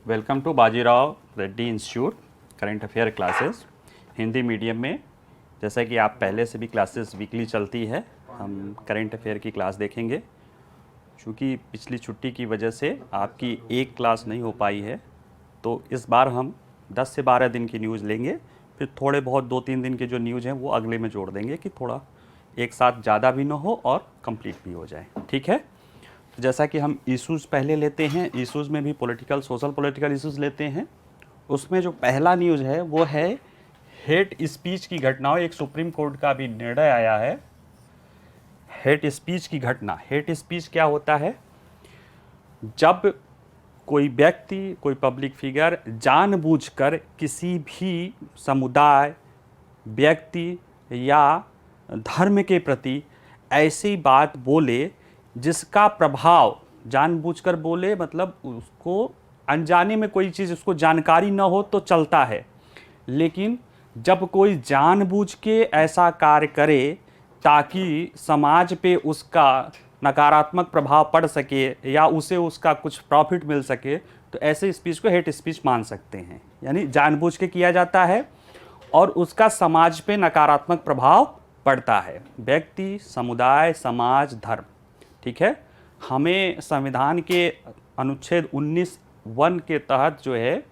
Welcome to Bajirao Reddy institute current affairs classes Hindi medium में। जैसा कि आप पहले से भी क्लासेस वीकली चलती है, हम करंट अफेयर की क्लास देखेंगे। चूँकि पिछली छुट्टी की वजह से आपकी एक क्लास नहीं हो पाई है, तो इस बार हम 10 से 12 दिन की न्यूज़ लेंगे, फिर थोड़े बहुत 2-3 दिन के जो न्यूज़ हैं वो अगले में जोड़ देंगे कि थोड़ा एक साथ ज़्यादा भी ना हो और कंप्लीट भी हो जाए। ठीक है, जैसा कि हम इश्यूज़ पहले लेते हैं, इश्यूज़ में भी पॉलिटिकल सोशल पॉलिटिकल इश्यूज़ लेते हैं। उसमें जो पहला न्यूज़ है वो है हेट स्पीच की घटनाओं। एक सुप्रीम कोर्ट का भी निर्णय आया है। हेट स्पीच की घटना, हेट स्पीच क्या होता है? जब कोई व्यक्ति, कोई पब्लिक फिगर जानबूझकर किसी भी समुदाय, व्यक्ति या धर्म के प्रति ऐसी बात बोले जिसका प्रभाव, जानबूझकर बोले मतलब उसको अनजाने में कोई चीज़ उसको जानकारी न हो तो चलता है, लेकिन जब कोई जानबूझ के ऐसा कार्य करे ताकि समाज पे उसका नकारात्मक प्रभाव पड़ सके या उसे उसका कुछ प्रॉफिट मिल सके, तो ऐसे स्पीच को हेट स्पीच मान सकते हैं। यानी जानबूझ के किया जाता है और उसका समाज पे नकारात्मक प्रभाव पड़ता है, व्यक्ति, समुदाय, समाज, धर्म। ठीक है, हमें संविधान के अनुच्छेद 19(1) के तहत जो है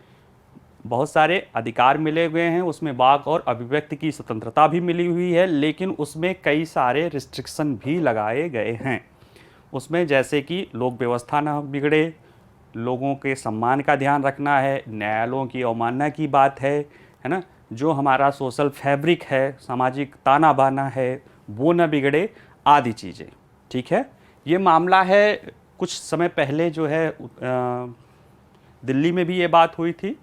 बहुत सारे अधिकार मिले हुए हैं। उसमें वाक और अभिव्यक्ति की स्वतंत्रता भी मिली हुई है, लेकिन उसमें कई सारे रिस्ट्रिक्शन भी लगाए गए हैं। उसमें जैसे कि लोक व्यवस्था न बिगड़े, लोगों के सम्मान का ध्यान रखना है, न्यायालयों की अवमानना की बात है ना, जो हमारा सोशल फैब्रिक है, सामाजिक ताना बाना है, वो न बिगड़े, आदि चीज़ें। ठीक है, ये मामला है कुछ समय पहले जो है दिल्ली में भी ये बात हुई थी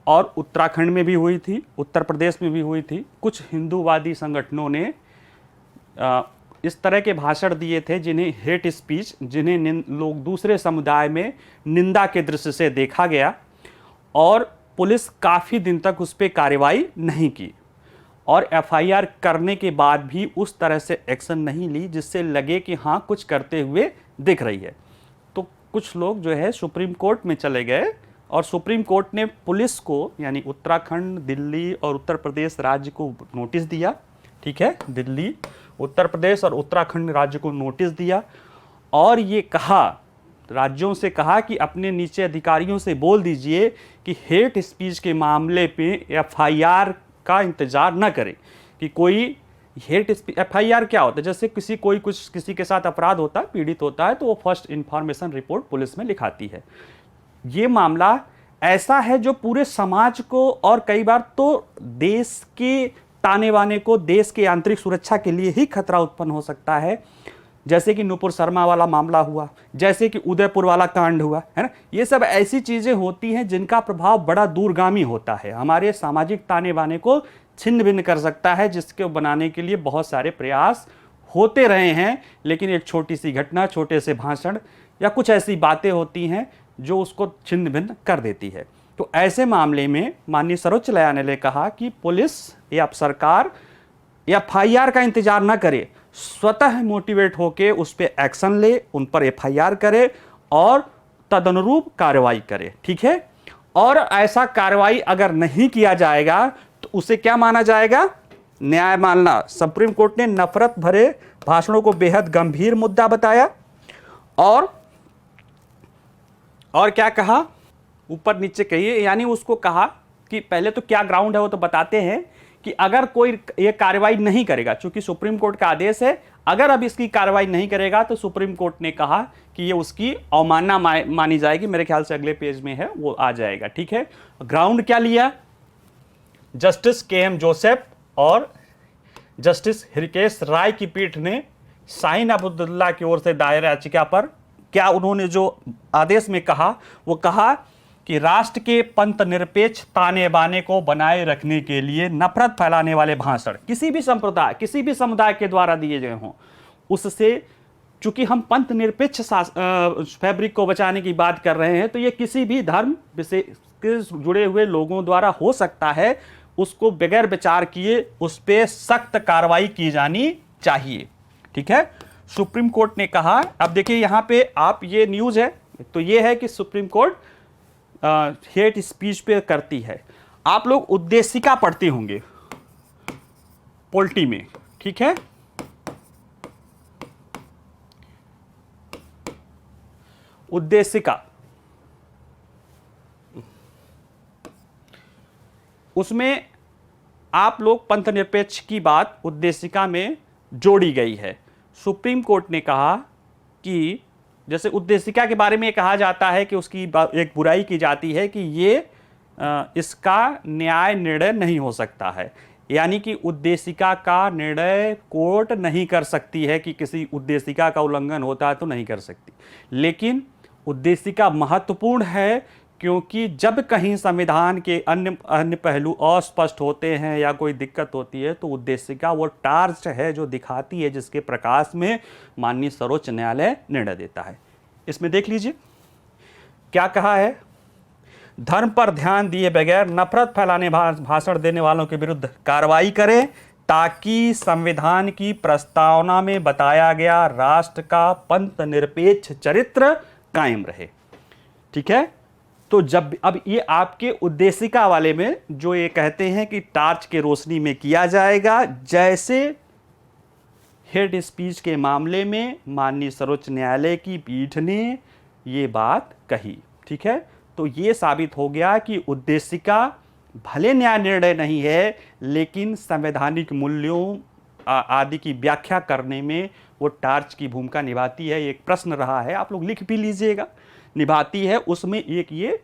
और उत्तराखंड में भी हुई थी, उत्तर प्रदेश में भी हुई थी। कुछ हिंदूवादी संगठनों ने इस तरह के भाषण दिए थे जिन्हें हेट स्पीच, जिन्हें लोग दूसरे समुदाय में निंदा के दृष्टि से देखा गया, और पुलिस काफ़ी दिन तक उस पर कार्रवाई नहीं की और एफआईआर करने के बाद भी उस तरह से एक्शन नहीं ली जिससे लगे कि हाँ कुछ करते हुए दिख रही है। तो कुछ लोग जो है सुप्रीम कोर्ट में चले गए और सुप्रीम कोर्ट ने पुलिस को, यानी उत्तराखंड, दिल्ली और उत्तर प्रदेश राज्य को नोटिस दिया। ठीक है, दिल्ली, उत्तर प्रदेश और उत्तराखंड राज्य को नोटिस दिया और ये कहा, राज्यों से कहा कि अपने नीचे अधिकारियों से बोल दीजिए कि हेट स्पीच के मामले पे एफआईआर का इंतजार न करें। कि कोई हेट स्पीच, एफआईआर क्या होता है? जैसे किसी के साथ अपराध होता है, पीड़ित होता है, तो वो फर्स्ट इंफॉर्मेशन रिपोर्ट पुलिस में लिखाती है। ये मामला ऐसा है जो पूरे समाज को और कई बार तो देश के ताने बाने को, देश की आंतरिक सुरक्षा के लिए ही खतरा उत्पन्न हो सकता है। जैसे कि नुपुर शर्मा वाला मामला हुआ, जैसे कि उदयपुर वाला कांड हुआ, है ना। ये सब ऐसी चीजें होती हैं जिनका प्रभाव बड़ा दूरगामी होता है, हमारे सामाजिक ताने बाने को छिन्न भिन्न कर सकता है, जिसके बनाने के लिए बहुत सारे प्रयास होते रहे हैं। लेकिन एक छोटी सी घटना, छोटे से भाषण या कुछ ऐसी बातें होती हैं जो उसको छिन्न भिन्न कर देती है। तो ऐसे मामले में माननीय सर्वोच्च न्यायालय ने कहा कि पुलिस या सरकार एफआईआर का इंतजार न करे, स्वतः मोटिवेट होके उस पर एक्शन ले, उन पर एफआईआर करे और तदनुरूप कार्रवाई करे। ठीक है, और ऐसा कार्रवाई अगर नहीं किया जाएगा तो उसे क्या माना जाएगा? न्याय मानना। सुप्रीम कोर्ट ने नफरत भरे भाषणों को बेहद गंभीर मुद्दा बताया और क्या कहा, ऊपर नीचे कहिए, यानी उसको कहा कि पहले तो क्या ग्राउंड है वो तो बताते हैं कि अगर कोई ये कार्रवाई नहीं करेगा, चूंकि सुप्रीम कोर्ट का आदेश है, अगर अब इसकी कार्रवाई नहीं करेगा तो सुप्रीम कोर्ट ने कहा कि ये उसकी अवमानना मानी जाएगी। मेरे ख्याल से अगले पेज में है, वो आ जाएगा। ठीक है, ग्राउंड क्या लिया? Justice KM. जोसेफ और जस्टिस हृकेश राय की पीठ ने शाहीन अब्दुल्ला की ओर से दायर याचिका पर क्या उन्होंने जो आदेश में कहा, वो कहा कि राष्ट्र के पंथ निरपेक्ष ताने बाने को बनाए रखने के लिए नफरत फैलाने वाले भाषण किसी भी संप्रदाय, किसी भी समुदाय के द्वारा दिए गए हों, उससे, चूंकि हम पंथ निरपेक्ष फैब्रिक को बचाने की बात कर रहे हैं, तो ये किसी भी धर्म से जुड़े हुए लोगों द्वारा हो सकता है, उसको बगैर विचार किए उस पर सख्त कार्रवाई की जानी चाहिए। ठीक है, सुप्रीम कोर्ट ने कहा। अब देखिए यहाँ पे आप, ये न्यूज़ है तो ये है कि सुप्रीम कोर्ट हेट स्पीच पे करती है। आप लोग उद्देशिका पढ़ते होंगे पोल्टी में, ठीक है। उद्देशिका, उसमें आप लोग पंथ निरपेक्ष की बात उद्देशिका में जोड़ी गई है। सुप्रीम कोर्ट ने कहा कि जैसे उद्देशिका के बारे में कहा जाता है कि उसकी एक बुराई की जाती है कि ये इसका न्याय निर्णय नहीं हो सकता है, यानी कि उद्देशिका का निर्णय कोर्ट नहीं कर सकती है कि किसी उद्देशिका का उल्लंघन होता है तो नहीं कर सकती। लेकिन उद्देशिका महत्वपूर्ण है क्योंकि जब कहीं संविधान के अन्य पहलू अस्पष्ट होते हैं या कोई दिक्कत होती है तो उद्देशिका वो टार्च है जो दिखाती है, जिसके प्रकाश में माननीय सर्वोच्च न्यायालय निर्णय देता है। इसमें देख लीजिए क्या कहा है। धर्म पर ध्यान दिए बगैर नफरत फैलाने भाषण देने वालों के विरुद्ध कार्रवाई करें ताकि संविधान की प्रस्तावना में बताया गया राष्ट्र का पंथ निरपेक्ष चरित्र कायम रहे। ठीक है, तो जब अब ये आपके उद्देशिका वाले में जो ये कहते हैं कि टार्च के रोशनी में किया जाएगा, जैसे हेट स्पीच के मामले में माननीय सर्वोच्च न्यायालय की पीठ ने ये बात कही। ठीक है, तो ये साबित हो गया कि उद्देशिका भले न्याय निर्णय नहीं है लेकिन संवैधानिक मूल्यों आदि की व्याख्या करने में वो टार्च की भूमिका निभाती है। एक प्रश्न रहा है, आप लोग लिख भी लीजिएगा, निभाती है। उसमें एक ये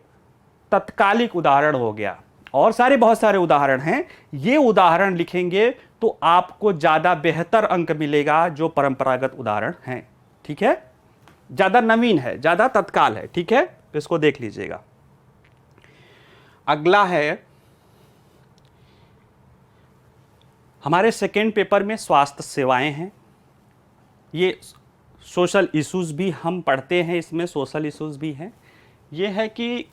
तत्कालिक उदाहरण हो गया, और बहुत सारे उदाहरण हैं। ये उदाहरण लिखेंगे तो आपको ज़्यादा बेहतर अंक मिलेगा जो परंपरागत उदाहरण हैं। ठीक है, ज़्यादा नवीन है, ज़्यादा तत्काल है। ठीक है, इसको देख लीजिएगा। अगला है हमारे सेकेंड पेपर में स्वास्थ्य सेवाएं हैं। ये सोशल इश्यूज भी हम पढ़ते हैं, इसमें सोशल इश्यूज भी हैं। ये है कि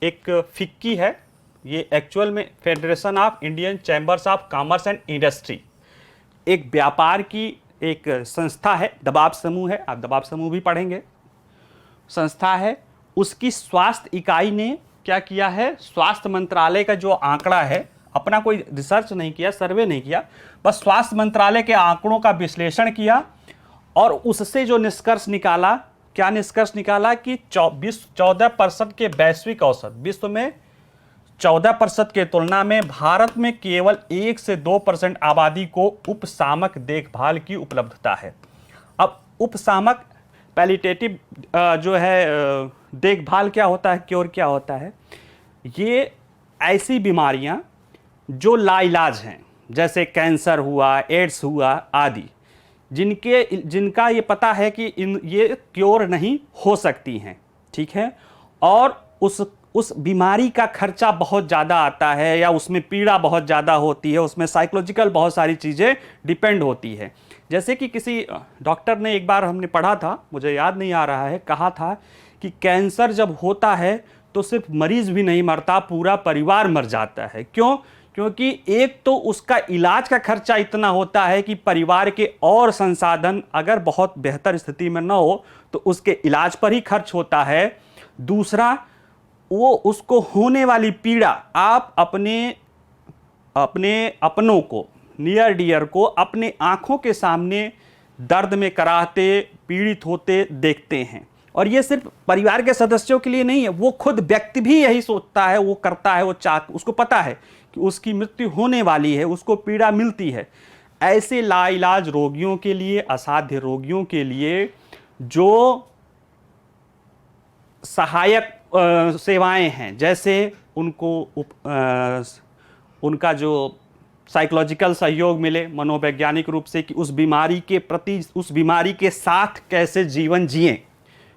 एक फिक्की है, ये एक्चुअल में federation of Indian chambers of commerce and industry, एक व्यापार की एक संस्था है, दबाव समूह है, आप दबाव समूह भी पढ़ेंगे, संस्था है। उसकी स्वास्थ्य इकाई ने क्या किया है, स्वास्थ्य मंत्रालय का जो आंकड़ा है, अपना कोई रिसर्च नहीं किया, सर्वे नहीं किया, बस स्वास्थ्य मंत्रालय के आंकड़ों का विश्लेषण किया और उससे जो निष्कर्ष निकाला, क्या निष्कर्ष निकाला कि 14% के वैश्विक औसत, विश्व में 14% के तुलना में भारत में केवल 1 से 2% आबादी को उपसामक देखभाल की उपलब्धता है। अब उपसामक पैलिएटिव जो है देखभाल क्या होता है, क्योर क्या होता है, ये ऐसी बीमारियां जो लाइलाज हैं, जैसे कैंसर हुआ, एड्स हुआ आदि, जिनका ये पता है कि ये क्योर नहीं हो सकती हैं। ठीक है, और उस बीमारी का खर्चा बहुत ज़्यादा आता है या उसमें पीड़ा बहुत ज़्यादा होती है, उसमें साइकोलॉजिकल बहुत सारी चीज़ें डिपेंड होती है। जैसे कि किसी डॉक्टर ने एक बार हमने पढ़ा था, मुझे याद नहीं आ रहा है, कहा था कि कैंसर जब होता है तो सिर्फ मरीज भी नहीं मरता, पूरा परिवार मर जाता है। क्यों? क्योंकि एक तो उसका इलाज का खर्चा इतना होता है कि परिवार के और संसाधन अगर बहुत बेहतर स्थिति में न हो तो उसके इलाज पर ही खर्च होता है। दूसरा, वो उसको होने वाली पीड़ा आप अपनों को, नियर डियर को अपने आंखों के सामने दर्द में कराहते, पीड़ित होते देखते हैं। और ये सिर्फ परिवार के सदस्यों के लिए नहीं है, वो खुद व्यक्ति भी यही सोचता है, वो करता है, उसको पता है कि उसकी मृत्यु होने वाली है, उसको पीड़ा मिलती है। ऐसे लाइलाज रोगियों के लिए, असाध्य रोगियों के लिए जो सहायक सेवाएं हैं, जैसे उनका जो साइकोलॉजिकल सहयोग मिले मनोवैज्ञानिक रूप से कि उस बीमारी के प्रति, उस बीमारी के साथ कैसे जीवन जिएं,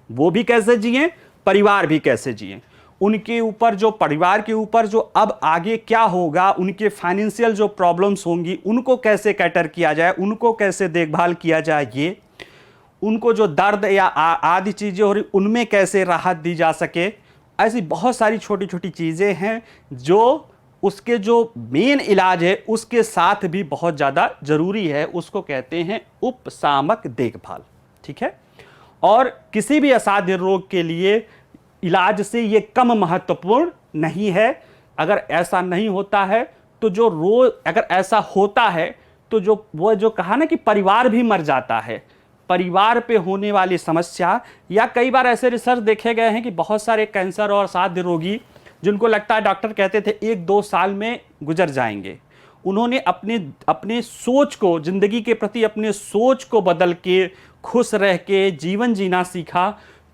वो भी कैसे जिएं, परिवार भी कैसे जिएं, उनके ऊपर जो परिवार के ऊपर जो अब आगे क्या होगा, उनके फाइनेंशियल जो प्रॉब्लम्स होंगी उनको कैसे कैटर किया जाए, उनको कैसे देखभाल किया जाए, ये उनको जो दर्द या आदि चीज़ें हो रही उनमें कैसे राहत दी जा सके। ऐसी बहुत सारी छोटी छोटी चीज़ें हैं जो उसके जो मेन इलाज है उसके साथ भी बहुत ज़्यादा ज़रूरी है, उसको कहते हैं उपसामक देखभाल। ठीक है, और किसी भी असाध्य रोग के लिए इलाज से ये कम महत्वपूर्ण नहीं है। अगर ऐसा नहीं होता है तो जो रोज, अगर ऐसा होता है तो जो वो जो कहा ना कि परिवार भी मर जाता है, परिवार पे होने वाली समस्या, या कई बार ऐसे रिसर्च देखे गए हैं कि बहुत सारे कैंसर और साध्य रोगी जिनको लगता है, डॉक्टर कहते थे 1-2 साल में गुजर जाएंगे, उन्होंने अपने सोच को, जिंदगी के प्रति अपने सोच को बदल के खुश रह के जीवन जीना सीखा,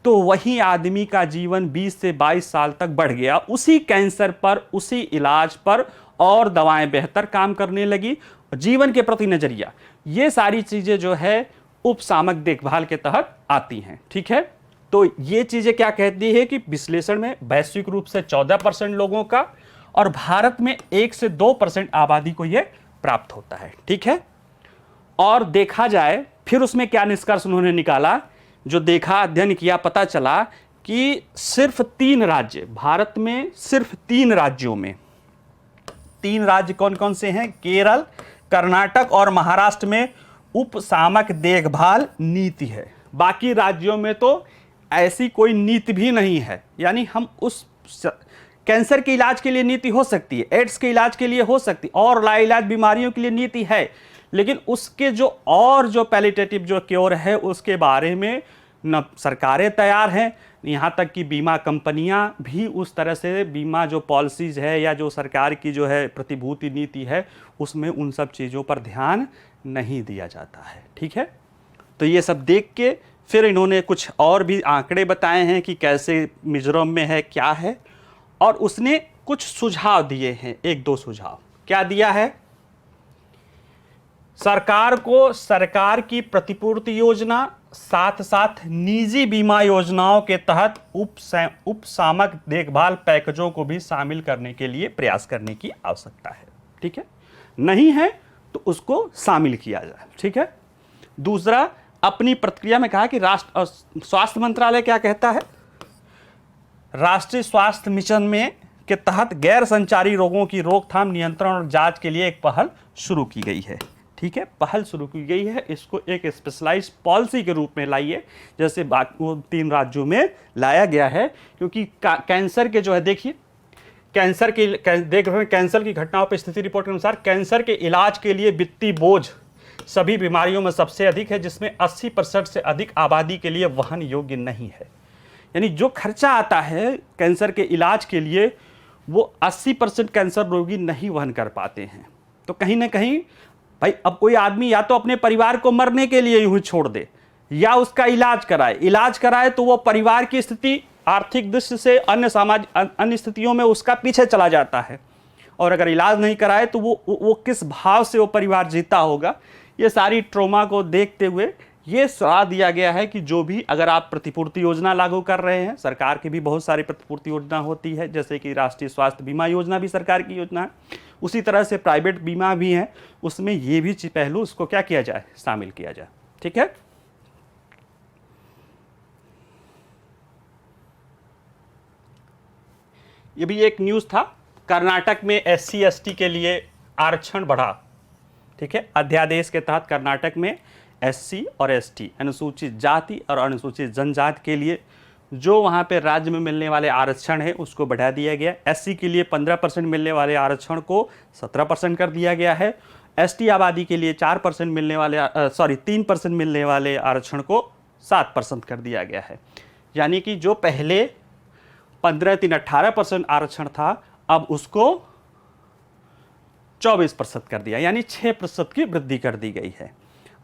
तो वही आदमी का जीवन 20 से 22 साल तक बढ़ गया, उसी कैंसर पर, उसी इलाज पर, और दवाएं बेहतर काम करने लगी, जीवन के प्रति नजरिया, ये सारी चीजें जो है उपसामक देखभाल के तहत आती हैं। ठीक है, तो ये चीजें क्या कहती है कि विश्लेषण में वैश्विक रूप से 14% लोगों का, और भारत में 1 से 2% आबादी को यह प्राप्त होता है। ठीक है, और देखा जाए फिर उसमें क्या निष्कर्ष उन्होंने निकाला, जो देखा, अध्ययन किया, पता चला कि सिर्फ 3 राज्य, भारत में सिर्फ 3 राज्यों में, 3 राज्य कौन कौन से हैं, केरल, कर्नाटक और महाराष्ट्र में उपसामक देखभाल नीति है। बाकी राज्यों में तो ऐसी कोई नीति भी नहीं है। यानी हम उस कैंसर के इलाज के लिए नीति हो सकती है, एड्स के इलाज के लिए हो सकती है, और लाइलाज बीमारियों के लिए नीति है, लेकिन उसके जो पैलिएटिव जो क्योर है उसके बारे में न सरकारें तैयार हैं, यहाँ तक कि बीमा कंपनियां भी उस तरह से बीमा जो पॉलिसीज है या जो सरकार की जो है प्रतिभूति नीति है उसमें उन सब चीज़ों पर ध्यान नहीं दिया जाता है। ठीक है, तो ये सब देख के फिर इन्होंने कुछ और भी आंकड़े बताए हैं कि कैसे मिजोरम में है, क्या है, और उसने कुछ सुझाव दिए हैं, 1-2 सुझाव। क्या दिया है, सरकार को सरकार की प्रतिपूर्ति योजना, साथ साथ निजी बीमा योजनाओं के तहत उपसामक देखभाल पैकेजों को भी शामिल करने के लिए प्रयास करने की आवश्यकता है। ठीक है, नहीं है तो उसको शामिल किया जाए। ठीक है, दूसरा, अपनी प्रतिक्रिया में कहा कि स्वास्थ्य मंत्रालय क्या कहता है, राष्ट्रीय स्वास्थ्य मिशन में के तहत गैर संचारी रोगों की रोकथाम, नियंत्रण और जांच के लिए एक पहल शुरू की गई है। ठीक है, पहल शुरू की गई है, इसको एक स्पेशलाइज्ड पॉलिसी के रूप में लाइए, जैसे वो 3 राज्यों में लाया गया है। क्योंकि कैंसर के जो है, देखिए कैंसर की घटनाओं पर स्थिति रिपोर्ट के अनुसार कैंसर के इलाज के लिए वित्तीय बोझ सभी बीमारियों में सबसे अधिक है, जिसमें 80% से अधिक आबादी के लिए वहन योग्य नहीं है। यानी जो खर्चा आता है कैंसर के इलाज के लिए वो 80% कैंसर रोगी नहीं वहन कर पाते हैं। तो कहीं ना कहीं भाई, अब कोई आदमी या तो अपने परिवार को मरने के लिए यूं ही छोड़ दे, या उसका इलाज कराए तो वो परिवार की स्थिति आर्थिक दृष्टि से अन्य स्थितियों में उसका पीछे चला जाता है, और अगर इलाज नहीं कराए तो वो किस भाव से वो परिवार जीता होगा। ये सारी ट्रॉमा को देखते हुए ये सलाह दिया गया है कि जो भी, अगर आप प्रतिपूर्ति योजना लागू कर रहे हैं, सरकार की भी बहुत सारी प्रतिपूर्ति योजना होती है, जैसे कि राष्ट्रीय स्वास्थ्य बीमा योजना भी सरकार की योजना है, उसी तरह से प्राइवेट बीमा भी है, उसमें ये भी पहलू उसको क्या किया जाए, शामिल किया जाए। ठीक है, ये भी एक न्यूज़ था, कर्नाटक में SC ST के लिए आरक्षण बढ़ा। ठीक है, अध्यादेश के तहत कर्नाटक में SC और ST, अनुसूचित जाति और अनुसूचित जनजाति के लिए जो वहाँ पे राज्य में मिलने वाले आरक्षण है उसको बढ़ा दिया गया। SC के लिए 15% मिलने वाले आरक्षण को 17% कर दिया गया है। ST आबादी के लिए 4% मिलने वाले 3% मिलने वाले आरक्षण को 7% कर दिया गया है। यानी कि जो पहले 15-3-18% आरक्षण था, अब उसको 24% कर दिया, यानी 6% की वृद्धि कर दी गई है।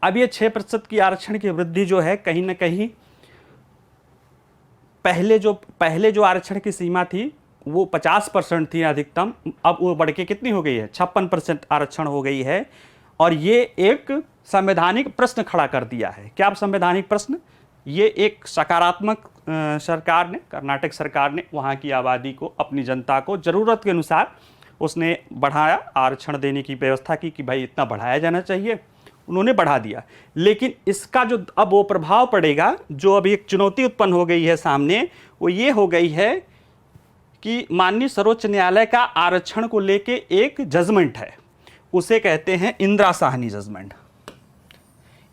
अब ये 6% की आरक्षण की वृद्धि जो है, कहीं ना कहीं पहले जो आरक्षण की सीमा थी वो 50% थी अधिकतम, अब वो बढ़ के कितनी हो गई है, 56% आरक्षण हो गई है। और ये एक संवैधानिक प्रश्न खड़ा कर दिया है। क्या संवैधानिक प्रश्न? ये एक सकारात्मक सरकार ने, कर्नाटक सरकार ने वहाँ की आबादी को, अपनी जनता को ज़रूरत के अनुसार उसने बढ़ाया, आरक्षण देने की व्यवस्था की कि भाई इतना बढ़ाया जाना चाहिए, उन्होंने बढ़ा दिया। लेकिन इसका जो अब वो प्रभाव पड़ेगा, जो अभी एक चुनौती उत्पन्न हो गई है सामने, वो ये हो गई है कि माननीय सर्वोच्च न्यायालय का आरक्षण को लेके एक जजमेंट है, उसे कहते हैं इंदिरा साहनी जजमेंट।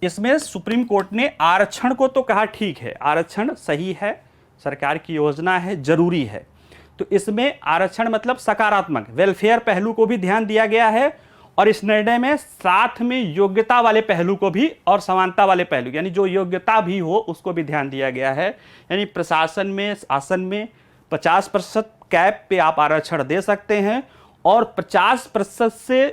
इसमें सुप्रीम कोर्ट ने आरक्षण को तो कहा ठीक है, आरक्षण सही है, सरकार की योजना है, जरूरी है। तो इसमें आरक्षण मतलब सकारात्मक वेलफेयर पहलू को भी ध्यान दिया गया है, और इस निर्णय में साथ में योग्यता वाले पहलू को भी और समानता वाले पहलू, यानी जो योग्यता भी हो उसको भी ध्यान दिया गया है। यानी प्रशासन में, शासन में 50% कैप पे आप आरक्षण दे सकते हैं, और 50% से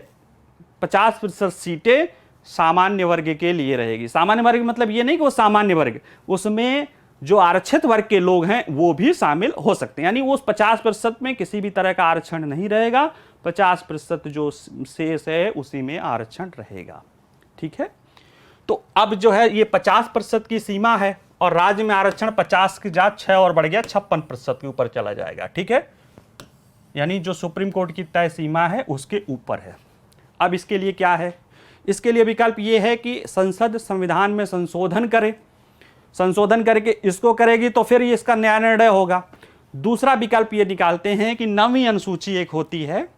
50% सीटें सामान्य वर्ग के लिए रहेगी। सामान्य वर्ग मतलब ये नहीं कि वो सामान्य वर्ग, उसमें जो आरक्षित वर्ग के लोग हैं वो भी शामिल हो सकते हैं। यानी उस 50% में किसी भी तरह का आरक्षण नहीं रहेगा, 50% जो शेष है उसी में आरक्षण रहेगा। ठीक है, तो अब जो है ये 50% की सीमा है, और राज्य में आरक्षण 50 की जगह 6 और बढ़ गया, 56% के ऊपर चला जाएगा। ठीक है, यानी जो सुप्रीम कोर्ट की तय सीमा है उसके ऊपर है। अब इसके लिए क्या है? इसके लिए विकल्प ये है कि संसद संविधान में संशोधन करे, संशोधन करके इसको करेगी तो फिर इसका नया निर्णय होगा। दूसरा विकल्प ये निकालते हैं कि 9वीं अनुसूची एक होती है,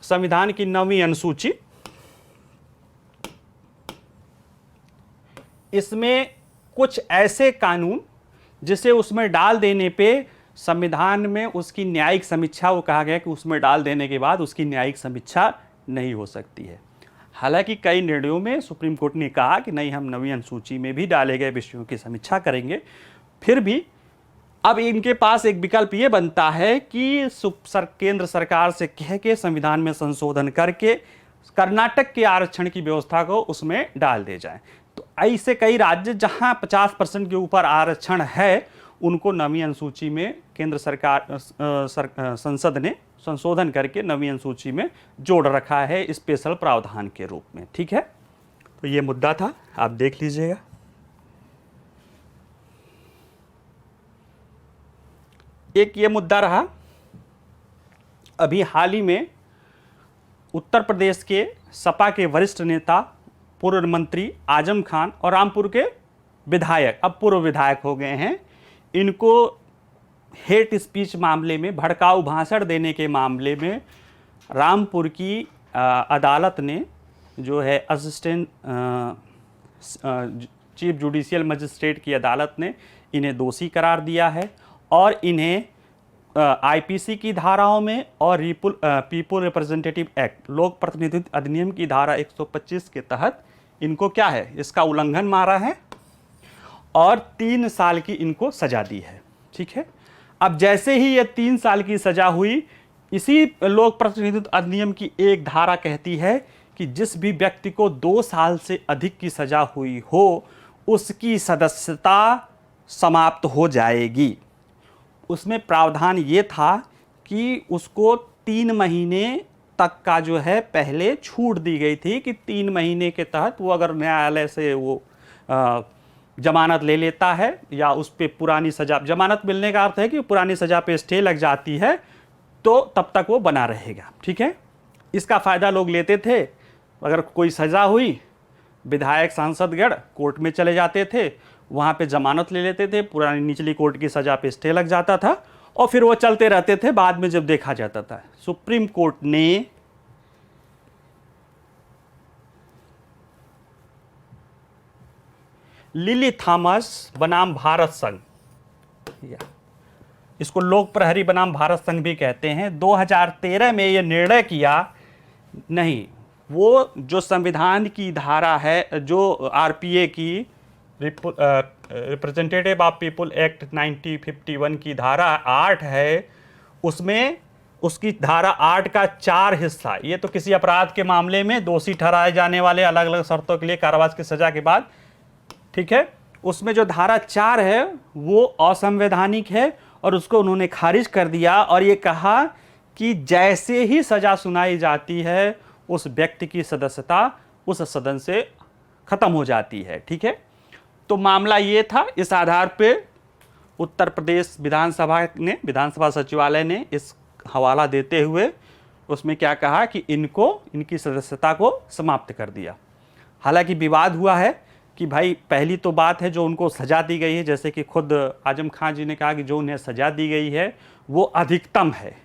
संविधान की 9वीं अनुसूची, इसमें कुछ ऐसे कानून जिसे उसमें डाल देने पे संविधान में उसकी न्यायिक समीक्षा, वो कहा गया कि उसमें डाल देने के बाद उसकी न्यायिक समीक्षा नहीं हो सकती है। हालांकि कई निर्णयों में सुप्रीम कोर्ट ने कहा कि नहीं, हम 9वीं अनुसूची में भी डाले गए विषयों की समीक्षा करेंगे। फिर भी अब इनके पास एक विकल्प ये बनता है कि केंद्र सरकार से कह के संविधान में संशोधन करके कर्नाटक के आरक्षण की व्यवस्था को उसमें डाल दे जाए। तो ऐसे कई राज्य जहां 50% के ऊपर आरक्षण है, उनको 9वीं अनुसूची में केंद्र सरकार संसद ने संशोधन करके 9वीं अनुसूची में जोड़ रखा है स्पेशल प्रावधान के रूप में। ठीक है, तो ये मुद्दा था, आप देख लीजिएगा। एक ये मुद्दा रहा, अभी हाल ही में उत्तर प्रदेश के सपा के वरिष्ठ नेता पूर्व मंत्री आजम खान और रामपुर के विधायक, अब पूर्व विधायक हो गए हैं, इनको हेट स्पीच मामले में, भड़काऊ भाषण देने के मामले में रामपुर की अदालत ने जो है असिस्टेंट चीफ जुडिशियल मजिस्ट्रेट की अदालत ने इन्हें दोषी करार दिया है, और इन्हें आईपीसी की धाराओं में और पीपुल रिप्रेजेंटेटिव एक्ट, लोक प्रतिनिधित्व अधिनियम की धारा 125 के तहत इनको क्या है, इसका उल्लंघन मारा है और 3 साल की इनको सजा दी है। ठीक है, अब जैसे ही ये 3 साल की सजा हुई, इसी लोक प्रतिनिधित्व अधिनियम की एक धारा कहती है कि जिस भी व्यक्ति को 2 साल से अधिक की सजा हुई हो उसकी सदस्यता समाप्त हो जाएगी। उसमें प्रावधान ये था कि उसको 3 महीने तक का जो है पहले छूट दी गई थी कि 3 महीने के तहत वो अगर न्यायालय से वो जमानत ले लेता है या उस पर पुरानी सजा, जमानत मिलने का अर्थ है कि पुरानी सजा पे स्टे लग जाती है, तो तब तक वो बना रहेगा। ठीक है, इसका फ़ायदा लोग लेते थे। अगर कोई सज़ा हुई, विधायक सांसदगण कोर्ट में चले जाते थे, वहाँ पे जमानत ले लेते थे, पुरानी निचली कोर्ट की सज़ा पे स्टे लग जाता था और फिर वो चलते रहते थे। बाद में जब देखा जाता था, सुप्रीम कोर्ट ने लिली थॉमस बनाम भारत संघ, इसको लोक प्रहरी बनाम भारत संघ भी कहते हैं, 2013 में ये निर्णय किया, नहीं, वो जो संविधान की धारा है, जो आरपीए की रिप्रेजेंटेटिव ऑफ पीपुल एक्ट 1951 की धारा 8 है, उसमें उसकी धारा 8 का 4 हिस्सा, ये तो किसी अपराध के मामले में दोषी ठहराए जाने वाले अलग अलग शर्तों के लिए कारावास की सजा के बाद, ठीक है, उसमें जो धारा 4 है वो असंवैधानिक है और उसको उन्होंने खारिज कर दिया और ये कहा कि जैसे ही सजा सुनाई जाती है उस व्यक्ति की सदस्यता उस सदन से खत्म हो जाती है। ठीक है, तो मामला ये था। इस आधार पे उत्तर प्रदेश विधानसभा सचिवालय ने इस हवाला देते हुए उसमें क्या कहा कि इनकी सदस्यता को समाप्त कर दिया। हालांकि विवाद हुआ है कि भाई पहली तो बात है जो उनको सज़ा दी गई है, जैसे कि खुद आजम खान जी ने कहा कि जो उन्हें सज़ा दी गई है वो अधिकतम है,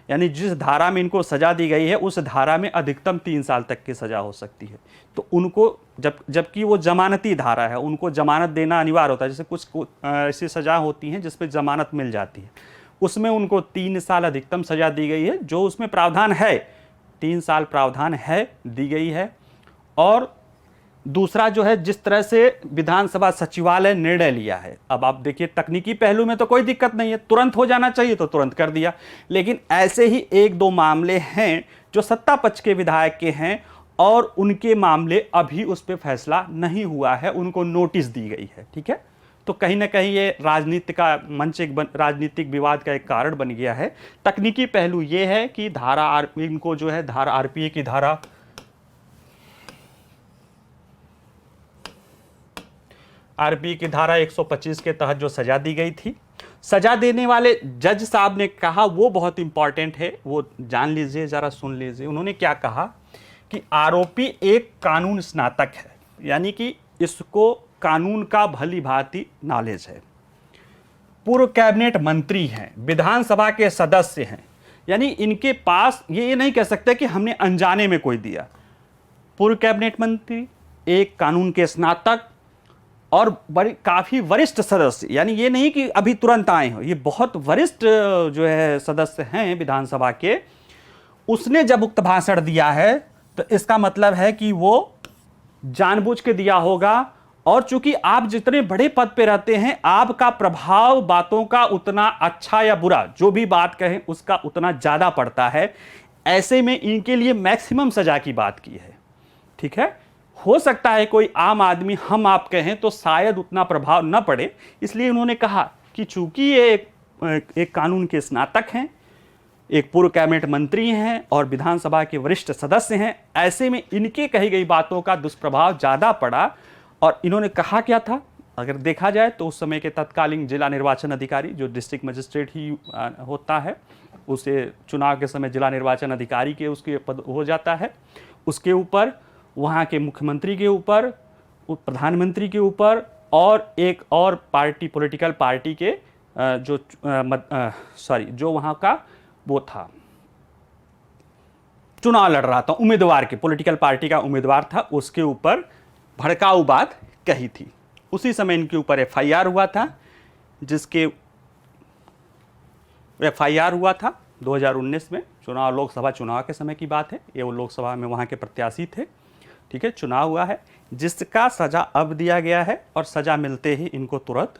यानी जिस धारा में इनको सज़ा दी गई है उस धारा में अधिकतम 3 साल तक की सज़ा हो सकती है। तो उनको जबकि वो जमानती धारा है, उनको जमानत देना अनिवार्य होता है। जैसे कुछ ऐसी सज़ा होती हैं जिसपे जमानत मिल जाती है, उसमें उनको 3 साल अधिकतम सज़ा दी गई है, जो उसमें प्रावधान है, 3 साल प्रावधान है, दी गई है। और दूसरा जो है, जिस तरह से विधानसभा सचिवालय निर्णय लिया है, अब आप देखिए तकनीकी पहलू में तो कोई दिक्कत नहीं है, तुरंत हो जाना चाहिए तो तुरंत कर दिया, लेकिन ऐसे ही 1-2 मामले हैं जो सत्ता पक्ष के विधायक के हैं और उनके मामले अभी उस पर फैसला नहीं हुआ है, उनको नोटिस दी गई है। ठीक है, तो कहीं ना कहीं ये राजनीति का मंच, राजनीतिक विवाद का एक कारण बन गया है। तकनीकी पहलू ये है कि इनको जो है धारा आरपीए की धारा आरपीए की धारा 125 के तहत जो सजा दी गई थी, सजा देने वाले जज साहब ने कहा, वो बहुत इंपॉर्टेंट है, वो जान लीजिए, जरा सुन लीजिए। उन्होंने क्या कहा कि आरोपी एक कानून स्नातक है, यानी कि इसको कानून का भली भांति नॉलेज है, पूर्व कैबिनेट मंत्री हैं, विधानसभा के सदस्य हैं, यानी इनके पास ये नहीं कह सकते कि हमने अनजाने में कोई दिया। पूर्व कैबिनेट मंत्री, एक कानून के स्नातक और काफी वरिष्ठ सदस्य, यानी ये नहीं कि अभी तुरंत आए हो, ये बहुत वरिष्ठ जो है सदस्य हैं विधानसभा के। उसने जब उक्त भाषण दिया है तो इसका मतलब है कि वो जानबूझ के दिया होगा, और चूंकि आप जितने बड़े पद पे रहते हैं, आपका प्रभाव बातों का उतना अच्छा या बुरा, जो भी बात कहें उसका उतना ज्यादा पड़ता है। ऐसे में इनके लिए मैक्सिमम सजा की बात की है। ठीक है, हो सकता है कोई आम आदमी हम आप कहें तो शायद उतना प्रभाव न पड़े, इसलिए उन्होंने कहा कि चूंकि ये एक कानून के स्नातक हैं, एक पूर्व कैबिनेट मंत्री हैं और विधानसभा के वरिष्ठ सदस्य हैं, ऐसे में इनके कही गई बातों का दुष्प्रभाव ज़्यादा पड़ा। और इन्होंने कहा क्या था, अगर देखा जाए तो उस समय के तत्कालीन जिला निर्वाचन अधिकारी, जो डिस्ट्रिक्ट मजिस्ट्रेट ही होता है, उसे चुनाव के समय जिला निर्वाचन अधिकारी के उसके पद हो जाता है, उसके ऊपर वहाँ के मुख्यमंत्री के ऊपर, प्रधानमंत्री के ऊपर और एक और पार्टी, पॉलिटिकल पार्टी के जो वहाँ का वो था, चुनाव लड़ रहा था, उम्मीदवार के, पॉलिटिकल पार्टी का उम्मीदवार था, उसके ऊपर भड़काऊ बात कही थी। उसी समय इनके ऊपर एफआईआर हुआ था, जिसके एफआईआर हुआ था 2019 में, चुनाव, लोकसभा चुनाव के समय की बात है, ये वो लोकसभा में वहाँ के प्रत्याशी थे। ठीक है, चुनाव हुआ है, जिसका सजा अब दिया गया है, और सजा मिलते ही इनको तुरंत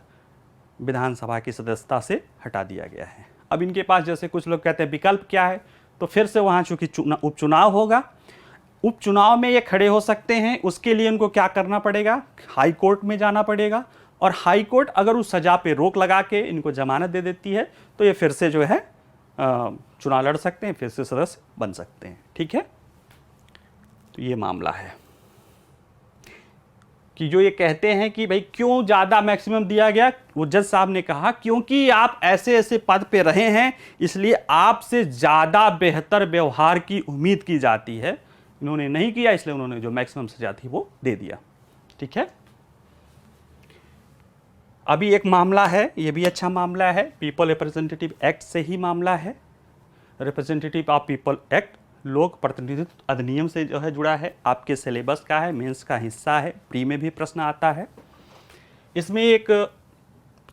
विधानसभा की सदस्यता से हटा दिया गया है। अब इनके पास, जैसे कुछ लोग कहते हैं विकल्प क्या है, तो फिर से वहाँ चूंकि उपचुनाव होगा, उपचुनाव में ये खड़े हो सकते हैं। उसके लिए इनको क्या करना पड़ेगा, हाई कोर्ट में जाना पड़ेगा, और हाई कोर्ट अगर उस सजा पे रोक लगा के इनको जमानत दे देती है तो ये फिर से जो है चुनाव लड़ सकते हैं, फिर से सदस्य बन सकते हैं। ठीक है, तो ये मामला है कि जो ये कहते हैं कि भाई क्यों ज़्यादा मैक्सिमम दिया गया, वो जज साहब ने कहा क्योंकि आप ऐसे ऐसे पद पे रहे हैं, इसलिए आपसे ज़्यादा बेहतर व्यवहार की उम्मीद की जाती है। इन्होंने नहीं किया, इसलिए उन्होंने जो मैक्सिमम सजा थी वो दे दिया। ठीक है, अभी एक मामला है, ये भी अच्छा मामला है, पीपल रिप्रेजेंटेटिव एक्ट से ही मामला है। रिप्रेजेंटेटिव ऑफ पीपल एक्ट लोक प्रतिनिधित्व अधिनियम से जो है जुड़ा है, आपके सिलेबस का है, मेंस का हिस्सा है, प्री में भी प्रश्न आता है। इसमें एक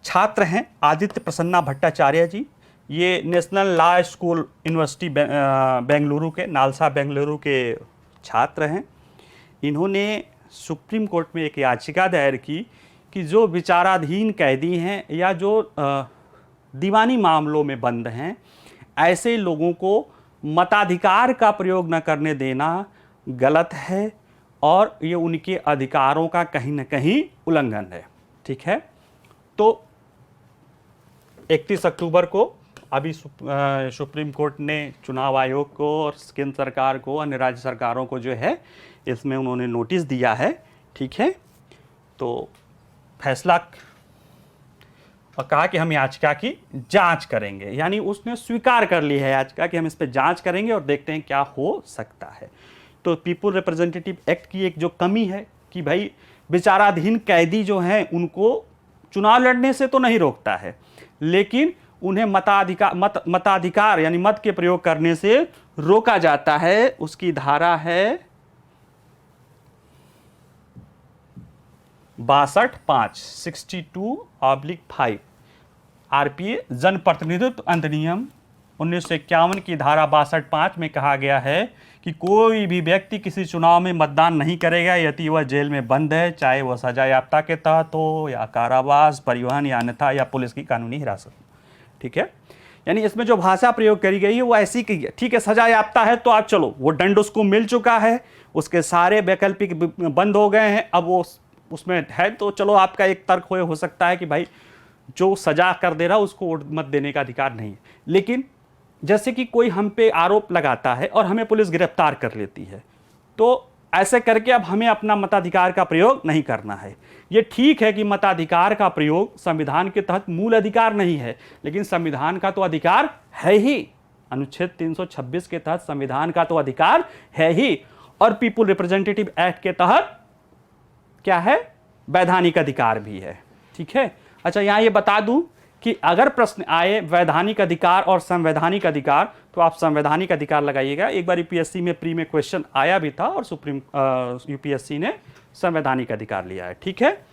छात्र हैं आदित्य प्रसन्ना भट्टाचार्य जी, ये national law school university Bengaluru के, नालसा बेंगलुरु के छात्र हैं। इन्होंने सुप्रीम कोर्ट में एक याचिका दायर की कि जो विचाराधीन कैदी हैं या जो दीवानी मामलों में बंद हैं, ऐसे लोगों को मताधिकार का प्रयोग न करने देना गलत है और ये उनके अधिकारों का कहीं ना कहीं उल्लंघन है। ठीक है, तो 31 अक्टूबर को अभी सुप्रीम कोर्ट ने चुनाव आयोग को और केंद्र सरकार को, अन्य राज्य सरकारों को जो है इसमें उन्होंने नोटिस दिया है। ठीक है, तो फैसला और कहा कि हम याचिका की जांच करेंगे, यानी उसने स्वीकार कर ली है याचिका कि हम इस पर जांच करेंगे और देखते हैं क्या हो सकता है। तो पीपल रिप्रेजेंटेटिव एक्ट की एक जो कमी है कि भाई विचाराधीन कैदी जो हैं उनको चुनाव लड़ने से तो नहीं रोकता है, लेकिन उन्हें मताधिकार यानी मत के प्रयोग करने से रोका जाता है। उसकी धारा है 62(5) आरपीए जनप्रतिनिधित्व अधिनियम 1951 की धारा 62(5) में कहा गया है कि कोई भी व्यक्ति किसी चुनाव में मतदान नहीं करेगा यदि वह जेल में बंद है, चाहे वह सजा याफ्ता के तहत हो या कारावास, परिवहन या अन्यथा या पुलिस की कानूनी हिरासत। ठीक है, यानी इसमें जो भाषा प्रयोग करी गई है वो ऐसी की है। ठीक है, सजा याफ्ता है तो आप चलो, वो दंड उसको मिल चुका है, उसके सारे वैकल्पिक बंद हो गए हैं, अब वो उसमें है तो चलो आपका एक तर्क हो सकता है कि भाई जो सजा कर दे रहा उसको वोट मत देने का अधिकार नहीं है। लेकिन जैसे कि कोई हम पे आरोप लगाता है और हमें पुलिस गिरफ्तार कर लेती है, तो ऐसे करके अब हमें अपना मताधिकार का प्रयोग नहीं करना है। ये ठीक है कि मताधिकार का प्रयोग संविधान के तहत मूल अधिकार नहीं है, लेकिन संविधान का तो अधिकार है ही। अनुच्छेद 326 के तहत संविधान का तो अधिकार है ही, और पीपुल रिप्रेजेंटेटिव एक्ट के तहत क्या है, वैधानिक अधिकार भी है। ठीक है, अच्छा यहां ये बता दूं कि अगर प्रश्न आए वैधानिक अधिकार और संवैधानिक अधिकार तो आप संवैधानिक अधिकार लगाइएगा। एक बार यूपीएससी में प्री में क्वेश्चन आया भी था और सुप्रीम यूपीएससी ने संवैधानिक अधिकार लिया है। ठीक है,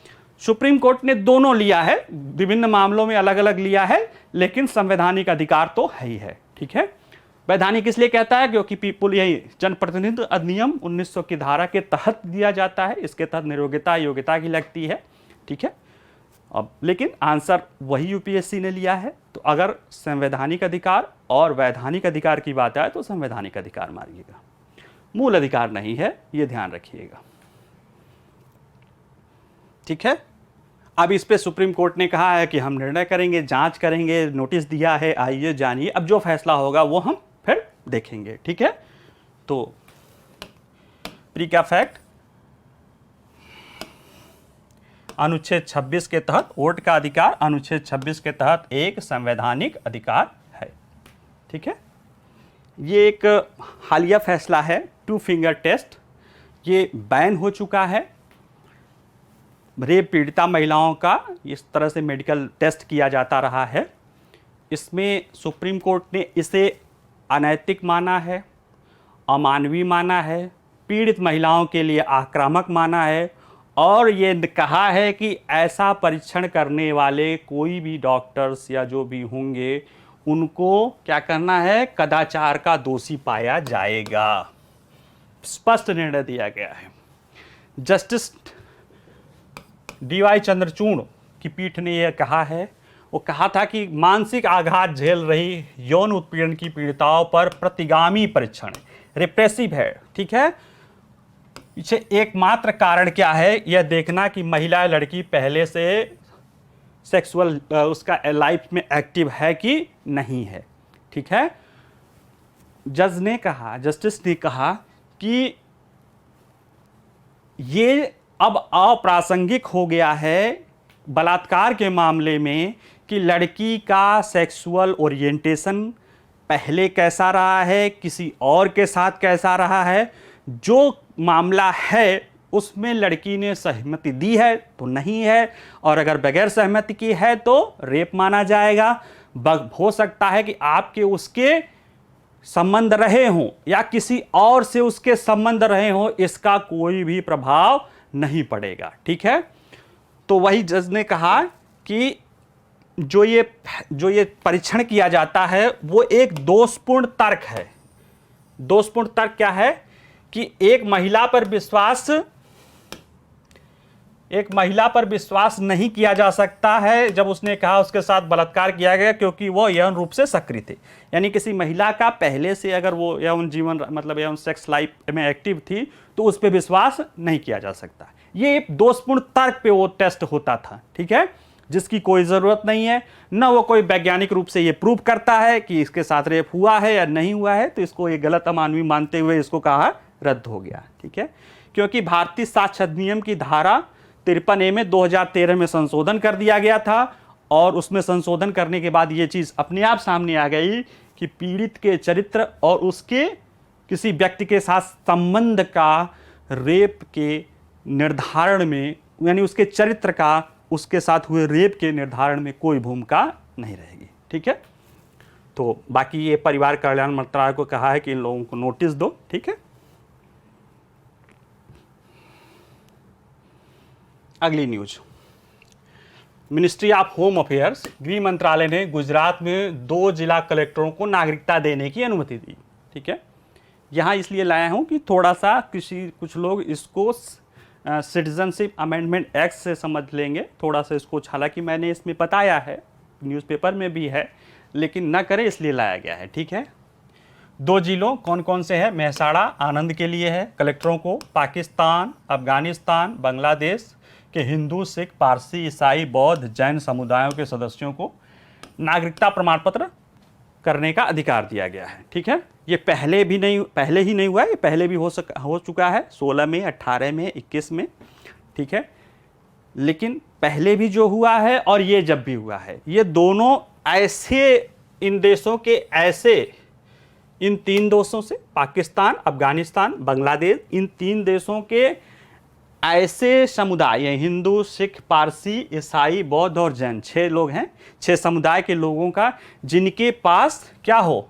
सुप्रीम कोर्ट ने दोनों लिया है, विभिन्न मामलों में अलग अलग लिया है, लेकिन संवैधानिक अधिकार तो है ही है। ठीक है, वैधानिक इसलिए कहता है क्योंकि पीपुल यही जनप्रतिनिधित्व अधिनियम 1900 की धारा के तहत दिया जाता है, इसके तहत नियोग्यता योग्यता की लगती है। ठीक है, अब लेकिन आंसर वही यूपीएससी ने लिया है। तो अगर संवैधानिक अधिकार और वैधानिक अधिकार की बात आए तो संवैधानिक अधिकार मारिएगा, मूल अधिकार नहीं है, यह ध्यान रखिएगा। ठीक है, अब इस पे सुप्रीम कोर्ट ने कहा है कि हम निर्णय करेंगे, जांच करेंगे, नोटिस दिया है, आइए जानिए, अब जो फैसला होगा वो हम फिर देखेंगे। ठीक है, तो प्री का फैक्ट, अनुच्छेद 26 के तहत वोट का अधिकार अनुच्छेद 26 के तहत एक संवैधानिक अधिकार है। ठीक है, ये एक हालिया फैसला है, 2 फिंगर टेस्ट, ये बैन हो चुका है। रेप पीड़िता महिलाओं का इस तरह से मेडिकल टेस्ट किया जाता रहा है। इसमें सुप्रीम कोर्ट ने इसे अनैतिक माना है, अमानवीय माना है, पीड़ित महिलाओं के लिए आक्रामक माना है, और ये कहा है कि ऐसा परीक्षण करने वाले कोई भी डॉक्टर्स या जो भी होंगे उनको क्या करना है, कदाचार का दोषी पाया जाएगा। स्पष्ट निर्णय दिया गया है। जस्टिस डीवाई चंद्रचूड़ की पीठ ने यह कहा है, वो कहा था कि मानसिक आघात झेल रही यौन उत्पीड़न की पीड़िताओं पर प्रतिगामी परीक्षण रिप्रेसिव है। ठीक है, पीछे एकमात्र कारण क्या है, यह देखना कि महिला लड़की पहले से सेक्सुअल उसका लाइफ में एक्टिव है कि नहीं है। ठीक है, जज ने कहा, जस्टिस ने कहा कि ये अब अप्रासंगिक हो गया है बलात्कार के मामले में कि लड़की का सेक्सुअल ओरिएंटेशन पहले कैसा रहा है, किसी और के साथ कैसा रहा है। जो मामला है उसमें लड़की ने सहमति दी है तो नहीं है, और अगर बगैर सहमति की है तो रेप माना जाएगा। हो सकता है कि आपके उसके संबंध रहे हों या किसी और से उसके संबंध रहे हों, इसका कोई भी प्रभाव नहीं पड़ेगा। ठीक है, तो वही जज ने कहा कि जो ये परीक्षण किया जाता है वो एक दोषपूर्ण तर्क है। दोषपूर्ण तर्क क्या है कि एक महिला पर विश्वास नहीं किया जा सकता है जब उसने कहा उसके साथ बलात्कार किया गया क्योंकि वो यौन रूप से सक्रिय थे। यानी किसी महिला का पहले से अगर वो यौन जीवन मतलब यौन सेक्स लाइफ में एक्टिव थी तो उस पर विश्वास नहीं किया जा सकता। ये एक दोषपूर्ण तर्क पे वो टेस्ट होता था। ठीक है, जिसकी कोई ज़रूरत नहीं है, न वो कोई वैज्ञानिक रूप से ये प्रूव करता है कि इसके साथ रेप हुआ है या नहीं हुआ है, तो इसको ये गलत अमानवीय मानते हुए इसको कहा रद्द हो गया। ठीक है, क्योंकि भारतीय साक्ष्य अधिनियम की धारा 53A में 2013 में संशोधन कर दिया गया था, और उसमें संशोधन करने के बाद ये चीज़ अपने आप सामने आ गई कि पीड़ित के चरित्र और उसके किसी व्यक्ति के साथ संबंध का रेप के निर्धारण में, यानी उसके चरित्र का उसके साथ हुए रेप के निर्धारण में कोई भूमिका नहीं रहेगी। ठीक है। तो बाकी ये परिवार कल्याण मंत्रालय को कहा है कि इन लोगों को नोटिस दो, ठीक है। अगली news, ministry of home affairs, गृह मंत्रालय ने गुजरात में 2 जिला कलेक्टरों को नागरिकता देने की अनुमति दी, ठीक है। यहाँ इसलिए लाया हूँ कि थोड़ा सा कुछ लोग इसको सिटीजनशिप अमेंडमेंट एक्ट से समझ लेंगे, थोड़ा सा इसको, हालांकि मैंने इसमें बताया है, न्यूज़पेपर में भी है, लेकिन न करें इसलिए लाया गया है, ठीक है। 2 जिलों कौन कौन से हैं? मेहसाणा आनंद के लिए है, कलेक्टरों को पाकिस्तान, अफगानिस्तान, बांग्लादेश के हिंदू, सिख, पारसी, ईसाई, बौद्ध, जैन समुदायों के सदस्यों को नागरिकता प्रमाण पत्र करने का अधिकार दिया गया है, ठीक है। ये पहले ही नहीं हुआ है, ये पहले भी हो चुका है, 16 में, 18 में, 21 में, ठीक है। लेकिन पहले भी जो हुआ है और ये जब भी हुआ है, ये दोनों ऐसे, इन देशों के ऐसे, इन 3 देशों से, पाकिस्तान, अफगानिस्तान, बांग्लादेश, इन 3 देशों के ऐसे समुदाय, हिंदू, सिख, पारसी, ईसाई, बौद्ध और जैन, 6 लोग हैं, 6 समुदाय के लोगों का, जिनके पास क्या हो?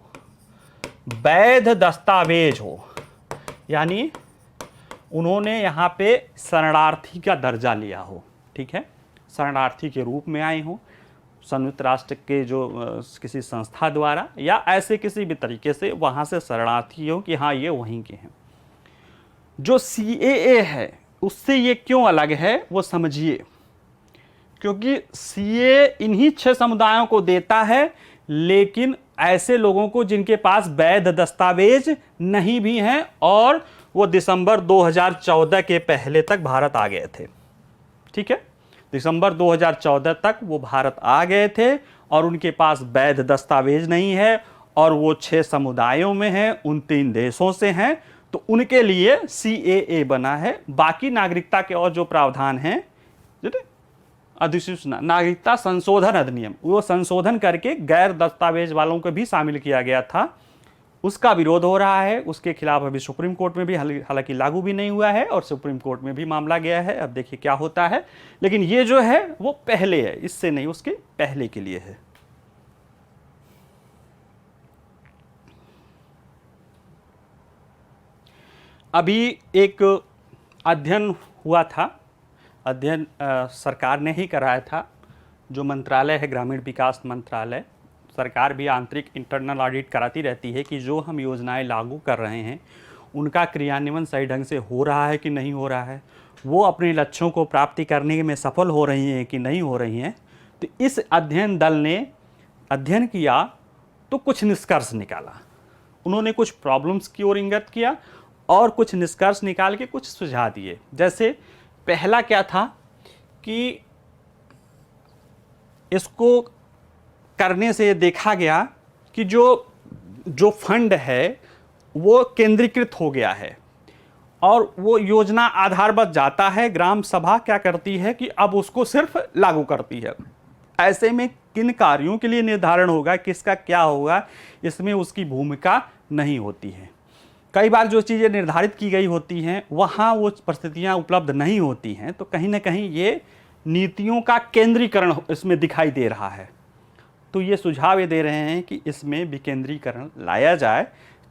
वैध दस्तावेज हो, यानी उन्होंने यहाँ पे शरणार्थी का दर्जा लिया हो, ठीक है, शरणार्थी के रूप में आए हो, संयुक्त राष्ट्र के जो किसी संस्था द्वारा या ऐसे किसी भी तरीके से वहाँ से शरणार्थी हो कि हाँ ये वहीं के हैं। जो CAA है उससे ये क्यों अलग है वो समझिए, क्योंकि CAA इन्हीं 6 समुदायों को देता है, लेकिन ऐसे लोगों को जिनके पास वैध दस्तावेज नहीं भी हैं और वो दिसंबर 2014 के पहले तक भारत आ गए थे, ठीक है। दिसंबर 2014 तक वो भारत आ गए थे और उनके पास वैध दस्तावेज नहीं है और वो 6 समुदायों में हैं, उन 3 देशों से हैं, तो उनके लिए CAA बना है। बाकी नागरिकता के और जो प्रावधान हैं, अधिसूचना नागरिकता संशोधन अधिनियम, वो संशोधन करके गैर दस्तावेज वालों को भी शामिल किया गया था, उसका विरोध हो रहा है, उसके खिलाफ अभी सुप्रीम कोर्ट में भी, हालांकि लागू भी नहीं हुआ है और सुप्रीम कोर्ट में भी मामला गया है, अब देखिए क्या होता है। लेकिन ये जो है वो पहले है, इससे नहीं, उसके पहले के लिए है। अभी एक अध्ययन हुआ था, अध्ययन सरकार ने ही कराया था, जो मंत्रालय है ग्रामीण विकास मंत्रालय, सरकार भी आंतरिक इंटरनल ऑडिट कराती रहती है कि जो हम योजनाएं लागू कर रहे हैं उनका क्रियान्वयन सही ढंग से हो रहा है कि नहीं हो रहा है, वो अपने लक्ष्यों को प्राप्ति करने में सफल हो रही हैं कि नहीं हो रही हैं। तो इस अध्ययन दल ने अध्ययन किया तो कुछ निष्कर्ष निकाला, उन्होंने कुछ प्रॉब्लम्स की ओर इंगित किया और कुछ निष्कर्ष निकाल के कुछ सुझाव दिए। जैसे पहला क्या था कि इसको करने से देखा गया कि जो फंड है वो केंद्रीकृत हो गया है और वो योजना आधारबद्ध जाता है, ग्राम सभा क्या करती है कि अब उसको सिर्फ लागू करती है। ऐसे में किन कार्यों के लिए निर्धारण होगा, किसका क्या होगा, इसमें उसकी भूमिका नहीं होती है। कई बार जो चीज़ें निर्धारित की गई होती हैं वहाँ वो परिस्थितियाँ उपलब्ध नहीं होती हैं, तो कहीं ना कहीं ये नीतियों का केंद्रीकरण इसमें दिखाई दे रहा है। तो ये सुझाव ये दे रहे हैं कि इसमें विकेंद्रीकरण लाया जाए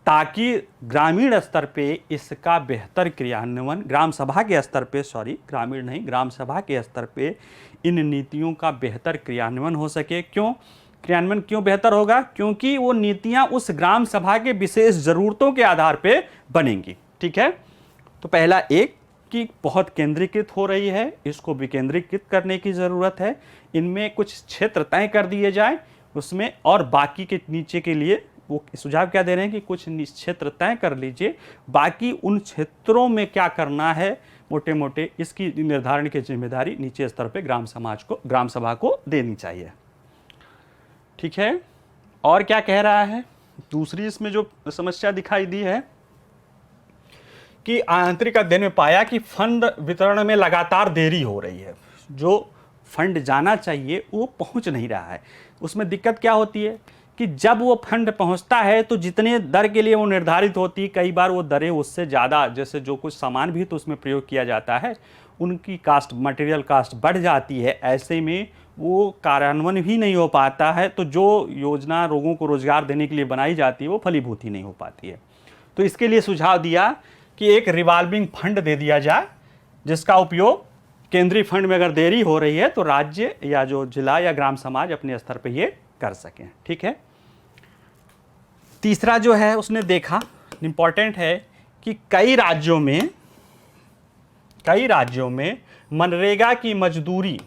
ताकि ग्रामीण स्तर पे इसका बेहतर क्रियान्वयन, ग्राम सभा के स्तर पे, ग्रामीण नहीं, ग्राम सभा के स्तर पे इन नीतियों का बेहतर क्रियान्वयन हो सके। क्रियान्वयन क्यों बेहतर होगा? क्योंकि वो नीतियाँ उस ग्राम सभा के विशेष ज़रूरतों के आधार पे बनेंगी, ठीक है। तो पहला एक कि बहुत केंद्रीकृत हो रही है, इसको विकेंद्रीकृत करने की ज़रूरत है, इनमें कुछ क्षेत्र तय कर दिए जाए उसमें, और बाकी के नीचे के लिए वो सुझाव क्या दे रहे हैं कि कुछ क्षेत्र तय कर लीजिए, बाकी उन क्षेत्रों में क्या करना है मोटे मोटे इसकी निर्धारण की जिम्मेदारी नीचे स्तर पे ग्राम सभा को देनी चाहिए, ठीक है। और क्या कह रहा है, दूसरी इसमें जो समस्या दिखाई दी है कि आंतरिक अध्ययन में पाया कि फंड वितरण में लगातार देरी हो रही है, जो फंड जाना चाहिए वो पहुंच नहीं रहा है। उसमें दिक्कत क्या होती है कि जब वो फंड पहुंचता है तो जितने दर के लिए वो निर्धारित होती, कई बार वो दरें उससे ज़्यादा, जैसे जो कुछ सामान भी तो उसमें प्रयोग किया जाता है उनकी कास्ट, मटेरियल कास्ट बढ़ जाती है। ऐसे में वो कार्यान्वयन भी नहीं हो पाता है, तो जो योजना लोगों को रोजगार देने के लिए बनाई जाती है वो फलीभूत ही नहीं हो पाती है। तो इसके लिए सुझाव दिया कि एक रिवॉल्विंग फंड दे दिया जाए, जिसका उपयोग केंद्रीय फंड में अगर देरी हो रही है तो राज्य या जो जिला या ग्राम समाज अपने स्तर पर ये कर सकें। ठीक है। तीसरा जो है उसने देखा, इंपॉर्टेंट है कि कई राज्यों में मनरेगा की मजदूरी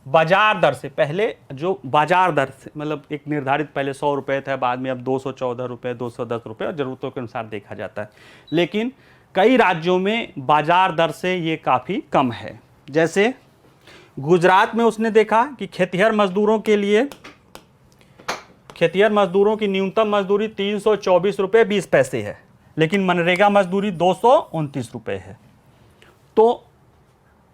बाजार दर से, पहले जो बाजार दर से मतलब एक निर्धारित पहले 100 रुपये था, बाद में अब 214 रुपये, 210 रुपये और ज़रूरतों के अनुसार देखा जाता है, लेकिन कई राज्यों में बाजार दर से ये काफ़ी कम है। जैसे गुजरात में उसने देखा कि खेतिहर मजदूरों की न्यूनतम मजदूरी 324 रुपये 20 पैसे है, लेकिन मनरेगा मजदूरी 229 रुपये है। तो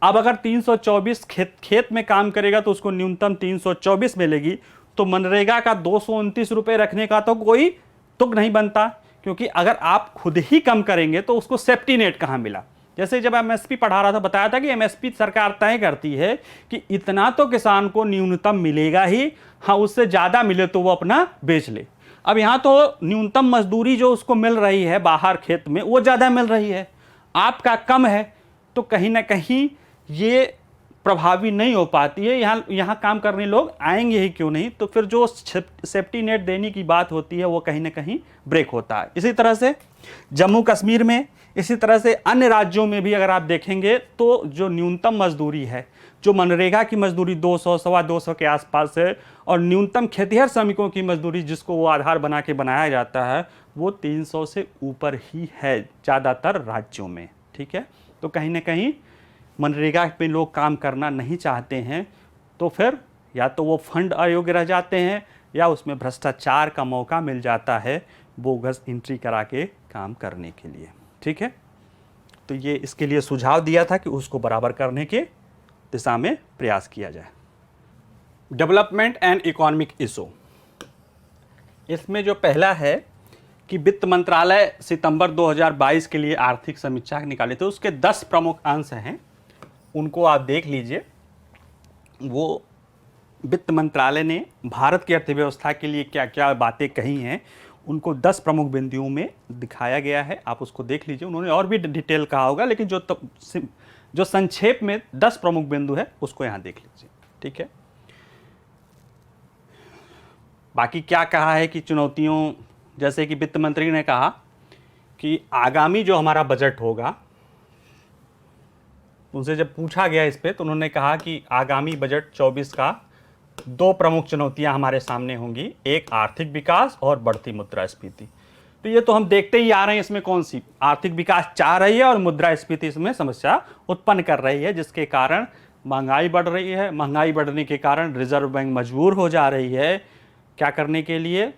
अब अगर 324 खेत में काम करेगा तो उसको न्यूनतम 324 मिलेगी, तो मनरेगा का 229 रुपये रखने का तो कोई तुक नहीं बनता, क्योंकि अगर आप खुद ही कम करेंगे तो उसको सेफ्टी नेट कहाँ मिला। जैसे जब एमएसपी पढ़ा रहा था, बताया था कि एमएसपी सरकार तय करती है कि इतना तो किसान को न्यूनतम मिलेगा ही, हाँ उससे ज़्यादा मिले तो वो अपना बेच ले। अब यहाँ तो न्यूनतम मजदूरी जो उसको मिल रही है बाहर खेत में वो ज़्यादा मिल रही है, आपका कम है, तो कहीं ना कहीं ये प्रभावी नहीं हो पाती है। यहाँ काम करने लोग आएंगे ही क्यों नहीं, तो फिर जो सेफ्टी नेट देने की बात होती है वो कहीं ना कहीं ब्रेक होता है। इसी तरह से जम्मू कश्मीर में, इसी तरह से अन्य राज्यों में भी अगर आप देखेंगे तो जो न्यूनतम मजदूरी है, जो मनरेगा की मजदूरी 200 सवा 200 के आसपास है, और न्यूनतम खेतिहर श्रमिकों की मजदूरी जिसको वो आधार बना के बनाया जाता है वो 300 से ऊपर ही है ज़्यादातर राज्यों में। ठीक है। तो कहीं ना कहीं मनरेगा पे लोग काम करना नहीं चाहते हैं, तो फिर या तो वो फंड अयोग्य रह जाते हैं या उसमें भ्रष्टाचार का मौका मिल जाता है बोगस एंट्री करा के काम करने के लिए। ठीक है। तो ये इसके लिए सुझाव दिया था कि उसको बराबर करने के दिशा में प्रयास किया जाए। डेवलपमेंट एंड इकोनॉमिक इशू, इसमें जो पहला है कि वित्त मंत्रालय सितंबर 2022 के लिए आर्थिक समीक्षा निकाले थे, उसके 10 प्रमुख अंश हैं, उनको आप देख लीजिए। वो वित्त मंत्रालय ने भारत की अर्थव्यवस्था के लिए क्या क्या बातें कही हैं उनको 10 प्रमुख बिंदुओं में दिखाया गया है, आप उसको देख लीजिए। उन्होंने और भी डिटेल कहा होगा, लेकिन जो संक्षेप में 10 प्रमुख बिंदु है उसको यहाँ देख लीजिए। ठीक है। बाकी क्या कहा है कि चुनौतियों, जैसे कि वित्त मंत्री ने कहा कि आगामी जो हमारा बजट होगा, उनसे जब पूछा गया इस पे तो उन्होंने कहा कि आगामी बजट 24 का 2 प्रमुख चुनौतियां हमारे सामने होंगी, एक आर्थिक विकास और बढ़ती मुद्रास्फीति। तो ये तो हम देखते ही आ रहे हैं, इसमें कौन सी आर्थिक विकास चाह रही है और मुद्रास्फीति इसमें समस्या उत्पन्न कर रही है, जिसके कारण महंगाई बढ़ रही है। महंगाई बढ़ने के कारण रिजर्व बैंक मजबूर हो जा रही है क्या करने के लिए,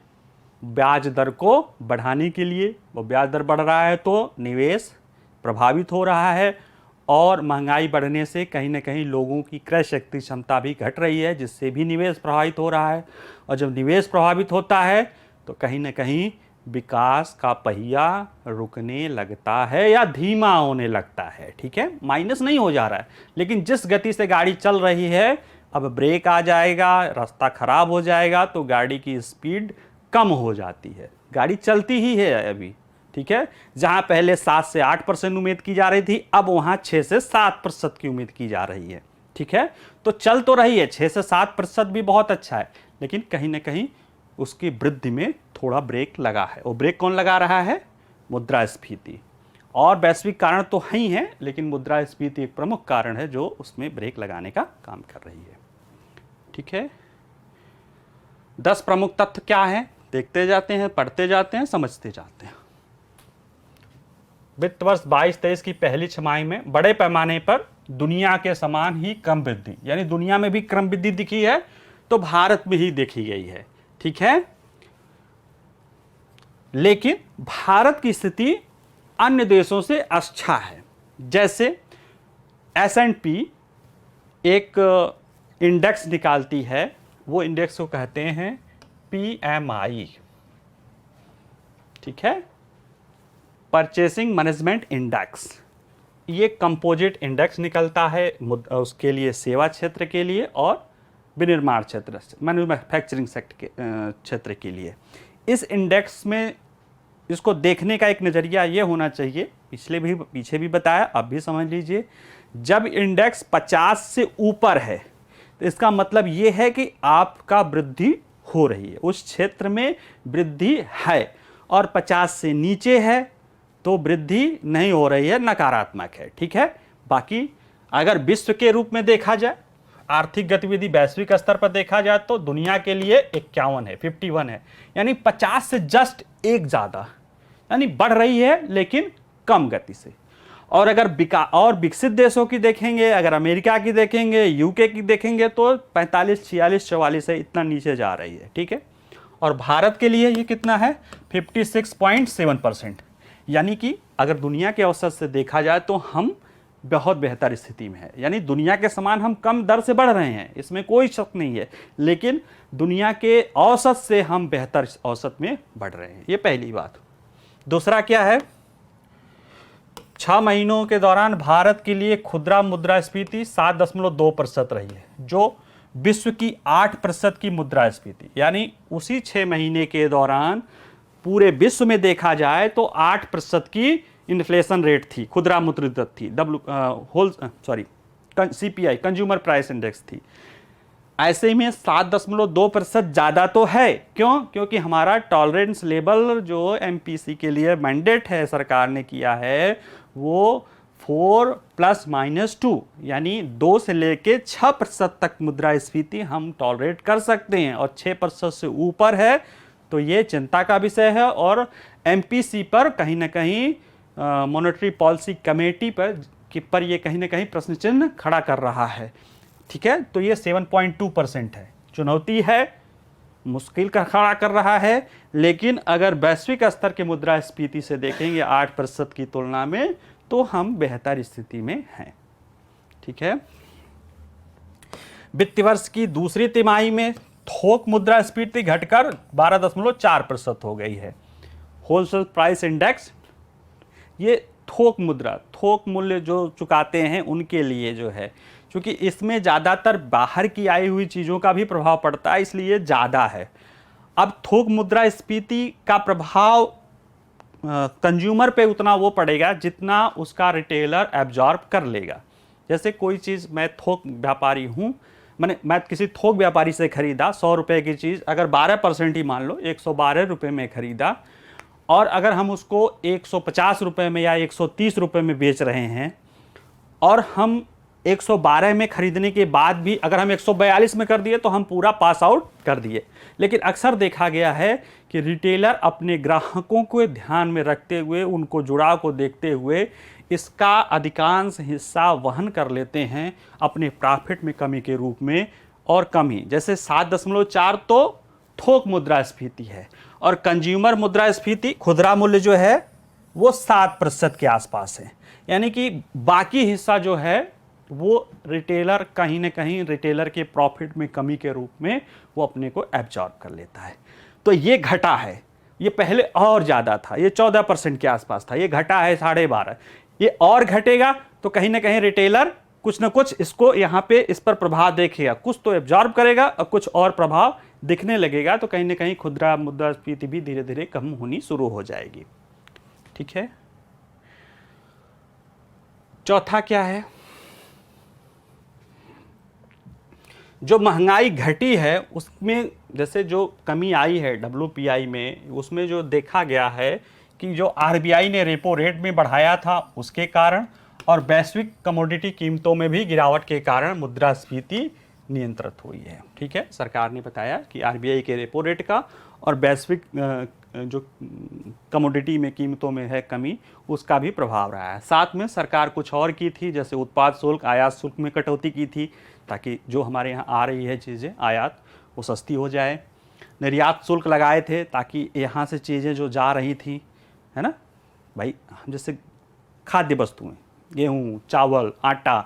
ब्याज दर को बढ़ाने के लिए। वो ब्याज दर बढ़ रहा है तो निवेश प्रभावित हो रहा है, और महंगाई बढ़ने से कहीं ना कहीं लोगों की क्रय शक्ति क्षमता भी घट रही है, जिससे भी निवेश प्रभावित हो रहा है। और जब निवेश प्रभावित होता है तो कहीं ना कहीं विकास का पहिया रुकने लगता है या धीमा होने लगता है। ठीक है। माइनस नहीं हो जा रहा है, लेकिन जिस गति से गाड़ी चल रही है, अब ब्रेक आ जाएगा, रास्ता खराब हो जाएगा तो गाड़ी की स्पीड कम हो जाती है। गाड़ी चलती ही है अभी। ठीक है। जहां पहले 7 से 8% उम्मीद की जा रही थी, अब वहां 6 से 7% की उम्मीद की जा रही है। ठीक है। तो चल तो रही है, 6 से 7% भी बहुत अच्छा है, लेकिन कहीं ना कहीं उसकी वृद्धि में थोड़ा ब्रेक लगा है। और ब्रेक कौन लगा रहा है? मुद्रास्फीति। और वैश्विक कारण तो ही हैं, लेकिन मुद्रास्फीति एक प्रमुख कारण है जो उसमें ब्रेक लगाने का काम कर रही है। ठीक है। 10 प्रमुख तथ्य क्या है, देखते जाते हैं, पढ़ते जाते हैं, समझते जाते हैं। वित्त वर्ष 22-23 की पहली छमाही में बड़े पैमाने पर दुनिया के समान ही क्रम वृद्धि, यानी दुनिया में भी क्रम वृद्धि दिखी है तो भारत में ही देखी गई है। ठीक है। लेकिन भारत की स्थिति अन्य देशों से अच्छा है। जैसे S&P एक इंडेक्स निकालती है, वो इंडेक्स को कहते हैं PMI। ठीक है। परचेसिंग मैनेजमेंट इंडेक्स, ये कंपोजिट इंडेक्स निकलता है उसके लिए, सेवा क्षेत्र के लिए और विनिर्माण क्षेत्र, मैन्युफैक्चरिंग सेक्टर के क्षेत्र के लिए। इस इंडेक्स में इसको देखने का एक नज़रिया ये होना चाहिए, पीछे भी बताया, अब भी समझ लीजिए, जब इंडेक्स 50 से ऊपर है तो इसका मतलब ये है कि आपका वृद्धि हो रही है, उस क्षेत्र में वृद्धि है, और 50 से नीचे है तो वृद्धि नहीं हो रही है, नकारात्मक है। ठीक है। बाकी अगर विश्व के रूप में देखा जाए, आर्थिक गतिविधि वैश्विक स्तर पर देखा जाए तो दुनिया के लिए 51 है, 51 है, यानी 50 से जस्ट एक ज़्यादा, यानी बढ़ रही है लेकिन कम गति से। और अगर विकसित देशों की देखेंगे, अगर अमेरिका की देखेंगे, यूके की देखेंगे तो 45, 46, 44 है, इतना नीचे जा रही है। ठीक है। और भारत के लिए ये कितना है, 56.7%, यानी कि अगर दुनिया के औसत से देखा जाए तो हम बहुत बेहतर स्थिति में है, यानी दुनिया के समान हम कम दर से बढ़ रहे हैं, इसमें कोई शक नहीं है, लेकिन दुनिया के औसत से हम बेहतर औसत में बढ़ रहे हैं। ये पहली बात। दूसरा क्या है, 6 महीनों के दौरान भारत के लिए खुदरा मुद्रास्फीति 7.2% रही है, जो विश्व की 8% की मुद्रास्फीति, यानी उसी 6 महीने के दौरान पूरे विश्व में देखा जाए तो 8% की इन्फ्लेशन रेट थी, खुदरा मुद्रा थी, CPI, कंज्यूमर प्राइस इंडेक्स थी। ऐसे में 7.2% ज़्यादा तो है। क्यों? क्योंकि हमारा टॉलरेंस लेवल जो MPC के लिए मैंडेट है, सरकार ने किया है, वो 4 ± 2, यानी 2 से लेके 6% तक मुद्रास्फीति हम टॉलरेट कर सकते हैं, और 6% से ऊपर है तो ये चिंता का विषय है, और MPC पर कहीं ना कहीं मॉनेटरी पॉलिसी कमेटी पर ये कहीं ना कहीं प्रश्न चिन्ह खड़ा कर रहा है। ठीक है। तो ये 7.2% है, चुनौती है, मुश्किल का खड़ा कर रहा है, लेकिन अगर वैश्विक स्तर के मुद्रास्फीति से देखेंगे 8% की तुलना में तो हम बेहतर स्थिति में हैं। ठीक है। वित्त वर्ष की दूसरी तिमाही में थोक मुद्रास्फीति घटकर 12.4% हो गई है। होलसेल प्राइस इंडेक्स, ये थोक मूल्य जो चुकाते हैं उनके लिए जो है, क्योंकि इसमें ज़्यादातर बाहर की आई हुई चीज़ों का भी प्रभाव पड़ता है, इसलिए ज़्यादा है। अब थोक मुद्रास्फीति का प्रभाव कंज्यूमर पे उतना वो पड़ेगा जितना उसका रिटेलर एब्जॉर्ब कर लेगा। जैसे कोई चीज़ मैं थोक व्यापारी हूँ, मैं किसी थोक व्यापारी से खरीदा 100 रुपये की चीज़, अगर 12% ही मान लो 112 रुपये में खरीदा, और अगर हम उसको 150 रुपये में या 130 रुपये में बेच रहे हैं, और हम 112 में खरीदने के बाद भी अगर हम 142 में कर दिए तो हम पूरा पास आउट कर दिए। लेकिन अक्सर देखा गया है कि रिटेलर अपने ग्राहकों को ध्यान में रखते हुए, उनको जुड़ाव को देखते हुए इसका अधिकांश हिस्सा वहन कर लेते हैं अपने प्रॉफिट में कमी के रूप में, और कमी जैसे 7.4 तो थोक मुद्रास्फीति है, और कंज्यूमर मुद्रास्फीति, खुदरा मूल्य जो है वो 7% के आसपास है, यानी कि बाकी हिस्सा जो है वो रिटेलर कहीं ना कहीं रिटेलर के प्रॉफिट में कमी के रूप में वो अपने को एब्जॉर्ब कर लेता है। तो ये घटा है, ये पहले और ज़्यादा था, ये 14% के आसपास था, ये घटा है 12.5, ये और घटेगा तो कहीं ना कहीं रिटेलर कुछ ना कुछ इसको यहाँ पे इस पर प्रभाव देखेगा, कुछ तो एब्जॉर्ब करेगा और कुछ और प्रभाव दिखने लगेगा, तो कहीं ना कहीं खुदरा मुद्रास्फीति भी धीरे धीरे कम होनी शुरू हो जाएगी। ठीक है। चौथा क्या है, जो महंगाई घटी है उसमें जैसे जो कमी आई है WPI में, उसमें जो देखा गया है कि जो RBI ने रेपो रेट में बढ़ाया था उसके कारण, और वैश्विक कमोडिटी कीमतों में भी गिरावट के कारण मुद्रास्फीति नियंत्रित हुई है। ठीक है। सरकार ने बताया कि RBI के रेपो रेट का और वैश्विक जो कमोडिटी में कीमतों में है कमी, उसका भी प्रभाव रहा है। साथ में सरकार कुछ और की थी, जैसे उत्पाद शुल्क, आयात शुल्क में कटौती की थी, ताकि जो हमारे यहाँ आ रही है चीज़ें आयात वो सस्ती हो जाए। निर्यात शुल्क लगाए थे ताकि यहाँ से चीज़ें जो जा रही थी, है ना भाई, जैसे खाद्य वस्तुएं, गेहूँ, चावल, आटा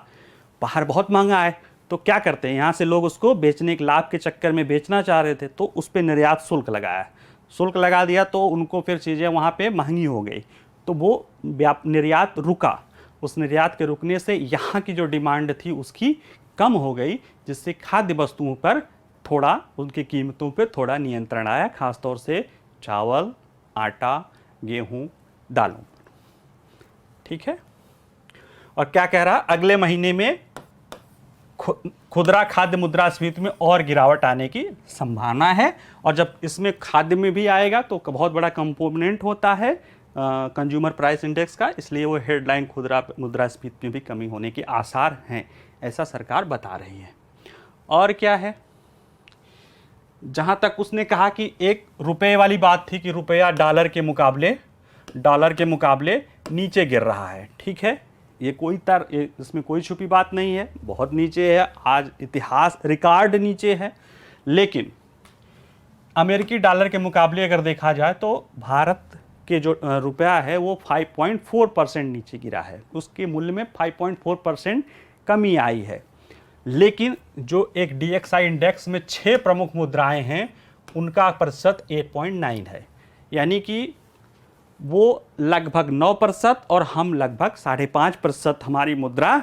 बाहर बहुत महंगा है, तो क्या करते हैं, यहाँ से लोग उसको बेचने के लाभ के चक्कर में बेचना चाह रहे थे, तो उस पर निर्यात शुल्क लगाया, शुल्क लगा दिया, तो उनको फिर चीज़ें वहाँ पे महंगी हो गई, तो वो निर्यात रुका। उस निर्यात के रुकने से यहाँ की जो डिमांड थी उसकी कम हो गई, जिससे खाद्य वस्तुओं पर थोड़ा, उनकी कीमतों पर थोड़ा नियंत्रण आया, खासतौर से चावल, आटा, गेहूं, दालों पर। ठीक है। और क्या कह रहा, अगले महीने में खुदरा खाद्य मुद्रास्फीति में और गिरावट आने की संभावना है। और जब इसमें खाद्य में भी आएगा तो बहुत बड़ा कंपोनेंट होता है कंज्यूमर प्राइस इंडेक्स का, इसलिए वो हेडलाइन खुदरा मुद्रास्फीति में भी कमी होने के आसार हैं, ऐसा सरकार बता रही है। और क्या है, जहां तक उसने कहा कि एक रुपए वाली बात थी कि रुपया डॉलर के मुकाबले नीचे गिर रहा है। ठीक है, ये इसमें कोई छुपी बात नहीं है, बहुत नीचे है, आज इतिहास रिकॉर्ड नीचे है। लेकिन अमेरिकी डॉलर के मुकाबले अगर देखा जाए तो भारत के जो रुपया है वो 5.4% नीचे गिरा है, उसके मूल्य में 5.4% कमी आई है। लेकिन जो एक DXY इंडेक्स में 6 प्रमुख मुद्राएं हैं, उनका प्रतिशत 8.9 है, यानी कि वो लगभग 9% और हम लगभग 5.5% हमारी मुद्रा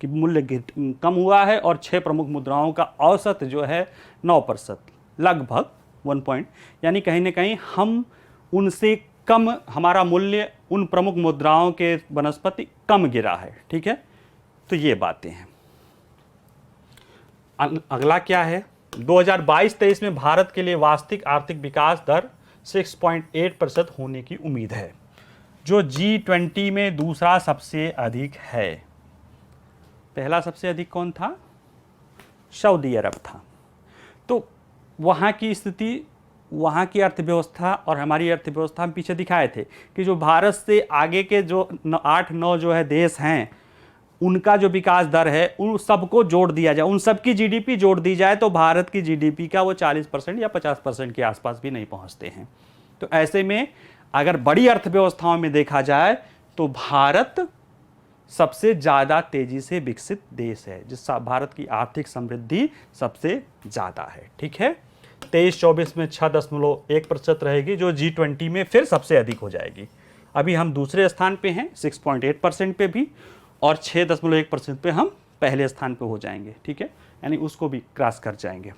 की मूल्य कम हुआ है। और 6 प्रमुख मुद्राओं का औसत जो है 9%, लगभग 1 पॉइंट, यानी कहीं ना कहीं हम उनसे कम, हमारा मूल्य उन प्रमुख मुद्राओं के बनस्पति कम गिरा है। ठीक है, तो ये बातें हैं। अगला क्या है, 2022-23 में भारत के लिए वास्तविक आर्थिक विकास दर 6.8% होने की उम्मीद है, जो G20 में दूसरा सबसे अधिक है। पहला सबसे अधिक कौन था? सऊदी अरब था। तो वहाँ की स्थिति, वहाँ की अर्थव्यवस्था और हमारी अर्थव्यवस्था हम पीछे दिखाए थे कि जो भारत से आगे के जो 8-9 जो है देश हैं, उनका जो विकास दर है उन सबको जोड़ दिया जाए, उन सबकी GDP जोड़ दी जाए तो भारत की GDP का वो 40% या 50% के आसपास भी नहीं पहुंचते हैं। तो ऐसे में अगर बड़ी अर्थव्यवस्थाओं में देखा जाए तो भारत सबसे ज़्यादा तेजी से विकसित देश है, जिससे भारत की आर्थिक समृद्धि सबसे ज़्यादा है। ठीक है, 23-24 में 6.1% रहेगी, जो G20 में फिर सबसे अधिक हो जाएगी। अभी हम दूसरे स्थान पे हैं 6.8% पे भी, और 6.1% पे हम पहले स्थान पे हो जाएंगे। ठीक है, यानी उसको भी क्रॉस कर जाएंगे।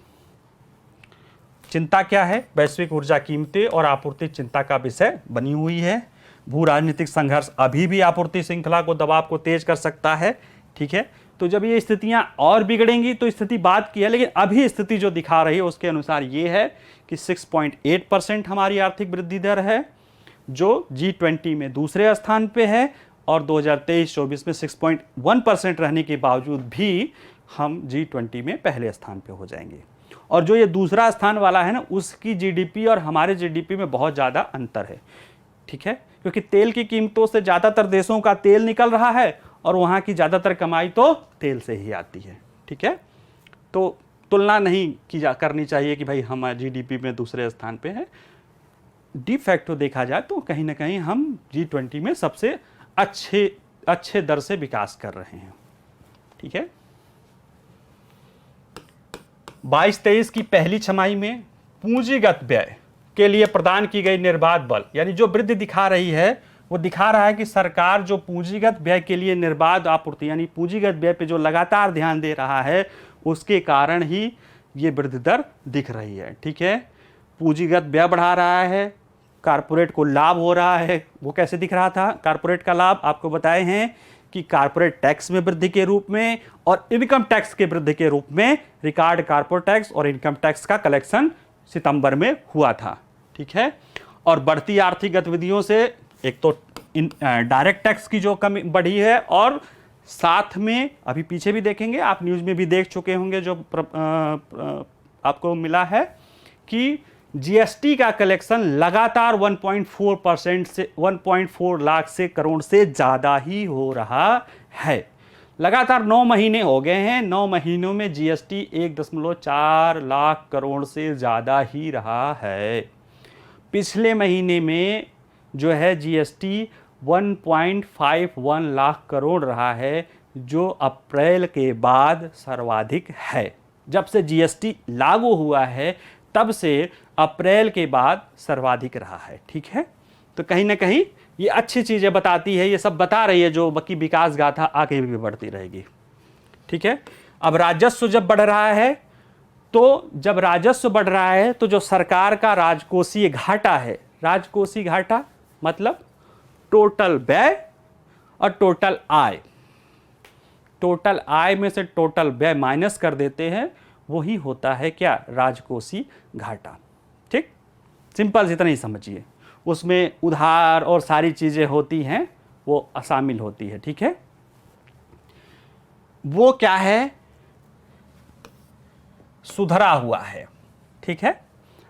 चिंता क्या है? वैश्विक ऊर्जा कीमतें और आपूर्ति चिंता का विषय बनी हुई है। भू राजनीतिक संघर्ष अभी भी आपूर्ति श्रृंखला को, दबाव को तेज कर सकता है। ठीक है, तो जब ये स्थितियां और बिगड़ेंगी तो स्थिति बात की है, लेकिन अभी स्थिति जो दिखा रही है उसके अनुसार ये है कि 6.8% हमारी आर्थिक वृद्धि दर है, जो G20 में दूसरे स्थान पे है, और 2023-24 में 6.1% रहने के बावजूद भी हम G20 में पहले स्थान पे हो जाएंगे। और जो ये दूसरा स्थान वाला है ना, उसकी GDP और हमारे GDP में बहुत ज़्यादा अंतर है। ठीक है, क्योंकि तेल की कीमतों से ज़्यादातर देशों का तेल निकल रहा है और वहाँ की ज़्यादातर कमाई तो तेल से ही आती है। ठीक है, तो तुलना नहीं करनी चाहिए कि भाई हम GDP में दूसरे स्थान पे हैं। डी फैक्टो देखा जाए तो कहीं ना कहीं हम G20 में सबसे अच्छे दर से विकास कर रहे हैं। ठीक है, 22-23 की पहली छमाही में पूंजीगत व्यय के लिए प्रदान की गई निर्बाध बल, यानी जो वृद्धि दिखा रही है वो दिखा रहा है कि सरकार जो पूंजीगत व्यय के लिए निर्बाध आपूर्ति, यानी पूंजीगत व्यय पे जो लगातार ध्यान दे रहा है, उसके कारण ही ये वृद्धि दर दिख रही है। ठीक है, पूंजीगत व्यय बढ़ा रहा है, कारपोरेट को लाभ हो रहा है। वो कैसे दिख रहा था कारपोरेट का लाभ? आपको बताए हैं कि कारपोरेट टैक्स में वृद्धि के रूप में और इनकम टैक्स के वृद्धि के रूप में रिकॉर्ड कारपोरेट टैक्स और इनकम टैक्स का कलेक्शन सितंबर में हुआ था। ठीक है, और बढ़ती आर्थिक गतिविधियों से एक तो डायरेक्ट टैक्स की जो कमी बढ़ी है, और साथ में अभी पीछे भी देखेंगे, आप न्यूज़ में भी देख चुके होंगे, जो आपको मिला है कि GST का कलेक्शन लगातार 1.4% से 1.4 लाख से करोड़ से ज़्यादा ही हो रहा है। लगातार 9 महीने हो गए हैं, 9 महीनों में GST 1.4 लाख करोड़ से ज़्यादा ही रहा है। पिछले महीने में जो है GST 1.51 लाख करोड़ रहा है, जो अप्रैल के बाद सर्वाधिक है। जब से GST लागू हुआ है तब से अप्रैल के बाद सर्वाधिक रहा है। ठीक है, तो कहीं ना कहीं ये अच्छी चीज़ें बताती है, ये सब बता रही है, जो बाकी विकास गाथा आगे भी बढ़ती रहेगी। ठीक है, अब राजस्व जब बढ़ रहा है, तो जब राजस्व बढ़ रहा है तो जो सरकार का राजकोषीय घाटा है, राजकोषीय घाटा मतलब टोटल व्यय और टोटल आय, टोटल आय में से टोटल व्यय माइनस कर देते हैं, वही होता है क्या, राजकोषीय घाटा। ठीक, सिंपल इतना ही समझिए। उसमें उधार और सारी चीजें होती हैं, वो शामिल होती है। ठीक है, वो क्या है, सुधरा हुआ है। ठीक है,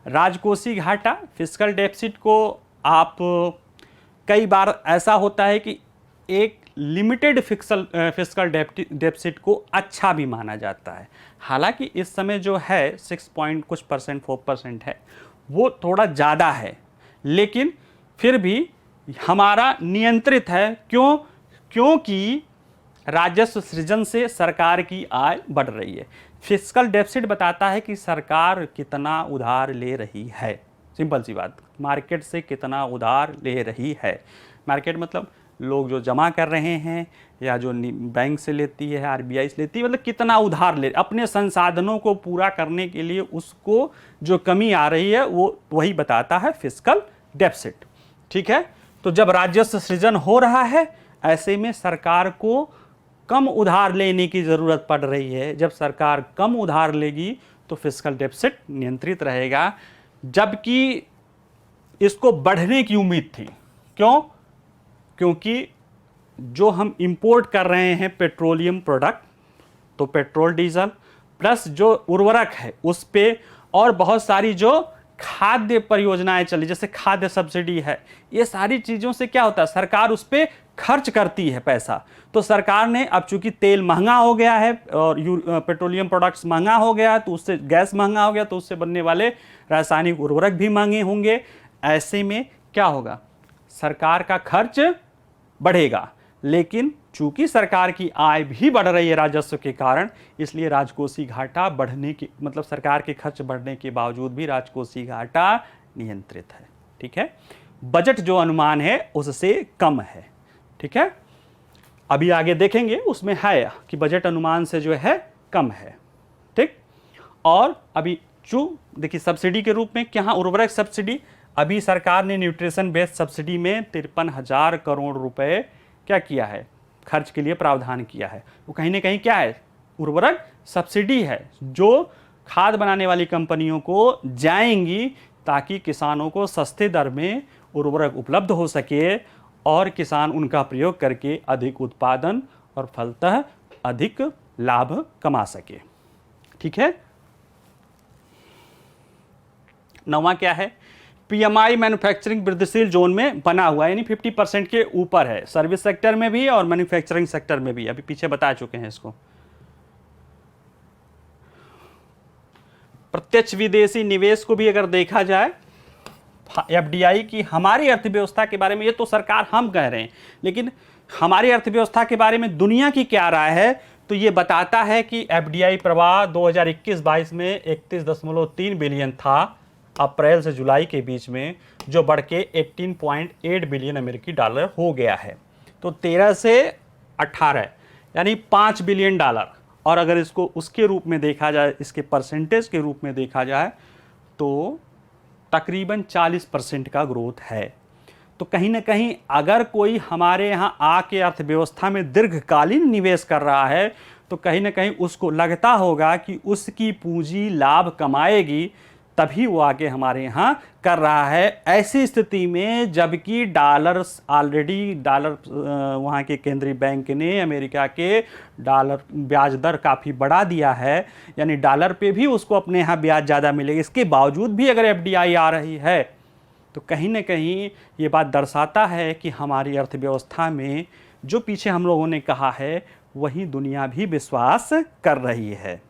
राजकोषीय घाटा, फिस्कल डेफिसिट को आप कई बार ऐसा होता है कि एक लिमिटेड फिस्कल डेफिसिट को अच्छा भी माना जाता है। हालांकि इस समय जो है 6 पॉइंट कुछ परसेंट 4% है, वो थोड़ा ज़्यादा है, लेकिन फिर भी हमारा नियंत्रित है। क्यों? क्योंकि राजस्व सृजन से सरकार की आय बढ़ रही है। फिस्कल डेफिसिट बताता है कि सरकार कितना उधार ले रही है, सिंपल सी बात, मार्केट से कितना उधार ले रही है। मार्केट मतलब लोग जो जमा कर रहे हैं या जो बैंक से लेती है, आरबीआई से लेती है, मतलब कितना उधार ले, अपने संसाधनों को पूरा करने के लिए उसको जो कमी आ रही है वो वही बताता है फिस्कल डेफिसिट। ठीक है, तो जब राजस्व सृजन हो रहा है, ऐसे में सरकार को कम उधार लेने की जरूरत पड़ रही है। जब सरकार कम उधार लेगी तो फिस्कल डेफिसिट नियंत्रित रहेगा, जबकि इसको बढ़ने की उम्मीद थी। क्यों? क्योंकि जो हम इंपोर्ट कर रहे हैं पेट्रोलियम प्रोडक्ट, तो पेट्रोल डीजल प्लस जो उर्वरक है उस पे, और बहुत सारी जो खाद्य परियोजनाएं चली, जैसे खाद्य सब्सिडी है, ये सारी चीज़ों से क्या होता है, सरकार उस पर खर्च करती है पैसा। तो सरकार ने, अब चूंकि तेल महंगा हो गया है और पेट्रोलियम प्रोडक्ट्स महंगा हो गया, तो उससे गैस महंगा हो गया, तो उससे बनने वाले रासायनिक उर्वरक भी महंगे होंगे। ऐसे में क्या होगा, सरकार का खर्च बढ़ेगा। लेकिन चूंकि सरकार की आय भी बढ़ रही है राजस्व के कारण, इसलिए राजकोषीय घाटा बढ़ने की, मतलब सरकार के खर्च बढ़ने के बावजूद भी राजकोषीय घाटा नियंत्रित है। ठीक है, बजट जो अनुमान है उससे कम है। ठीक है, अभी आगे देखेंगे उसमें है कि बजट अनुमान से जो है कम है। ठीक, और अभी देखिए सब्सिडी के रूप में क्या, उर्वरक सब्सिडी, अभी सरकार ने न्यूट्रिशन बेस्ड सब्सिडी में 53,000 करोड़ रुपए क्या किया है, खर्च के लिए प्रावधान किया है। वो कहीं ना कहीं क्या है, उर्वरक सब्सिडी है, जो खाद बनाने वाली कंपनियों को जाएंगी, ताकि किसानों को सस्ते दर में उर्वरक उपलब्ध हो सके और किसान उनका प्रयोग करके अधिक उत्पादन और फलतः अधिक लाभ कमा सके। ठीक है, नौवां क्या है, पीएमआई मैन्युफैक्चरिंग वृद्धिशील जोन में बना हुआ है, यानी 50% के ऊपर है, सर्विस सेक्टर में भी और मैन्युफैक्चरिंग सेक्टर में भी, अभी पीछे बता चुके हैं इसको। प्रत्यक्ष विदेशी निवेश को भी अगर देखा जाए, एफडीआई की हमारी अर्थव्यवस्था के बारे में, ये तो सरकार हम कह रहे हैं, लेकिन हमारी अर्थव्यवस्था के बारे में दुनिया की क्या राय है, तो ये बताता है कि एफडीआई प्रवाह 2021-22 में 31.3 बिलियन था अप्रैल से जुलाई के बीच में, जो बढ़ के 18.8 बिलियन अमेरिकी डॉलर हो गया है। तो 13 से 18 यानी 5 बिलियन डॉलर। और अगर इसको उसके रूप में देखा जाए, इसके परसेंटेज के रूप में देखा जाए, तो तकरीबन 40% का ग्रोथ है। तो कहीं ना कहीं अगर कोई हमारे यहाँ आके अर्थव्यवस्था में दीर्घकालीन निवेश कर रहा है, तो कहीं ना कहीं उसको लगता होगा कि उसकी पूंजी लाभ कमाएगी, तभी वो आगे हमारे यहाँ कर रहा है। ऐसी स्थिति में जबकि ऑलरेडी डॉलर वहाँ के केंद्रीय बैंक ने अमेरिका के डॉलर ब्याज दर काफ़ी बढ़ा दिया है, यानी डॉलर पे भी उसको अपने यहाँ ब्याज ज़्यादा मिलेगा, इसके बावजूद भी अगर एफडीआई आ रही है, तो कहीं ना कहीं ये बात दर्शाता है कि हमारी अर्थव्यवस्था में जो पीछे हम लोगों ने कहा है, वही दुनिया भी विश्वास कर रही है।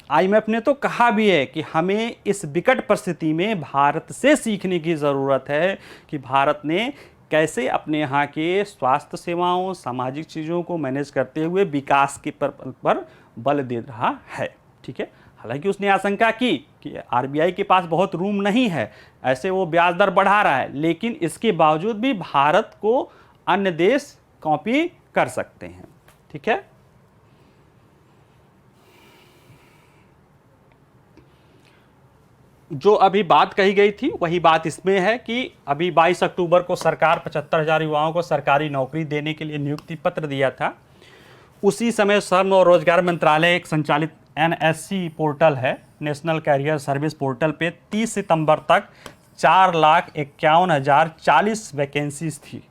आईएमएफ ने तो कहा भी है कि हमें इस विकट परिस्थिति में भारत से सीखने की ज़रूरत है कि भारत ने कैसे अपने यहाँ के स्वास्थ्य सेवाओं, सामाजिक चीज़ों को मैनेज करते हुए विकास के पर बल दे रहा है। ठीक है, हालांकि उसने आशंका की कि आरबीआई के पास बहुत रूम नहीं है, ऐसे वो ब्याज दर बढ़ा रहा है, लेकिन इसके बावजूद भी भारत को अन्य देश कॉपी कर सकते हैं। ठीक है, जो अभी बात कही गई थी वही बात इसमें है कि अभी 22 अक्टूबर को सरकार 75,000 युवाओं को सरकारी नौकरी देने के लिए नियुक्ति पत्र दिया था। उसी समय श्रम और रोजगार मंत्रालय एक संचालित NSC पोर्टल है, नेशनल कैरियर सर्विस पोर्टल पे 30 सितंबर तक 4,51,040 वैकेंसीज थी।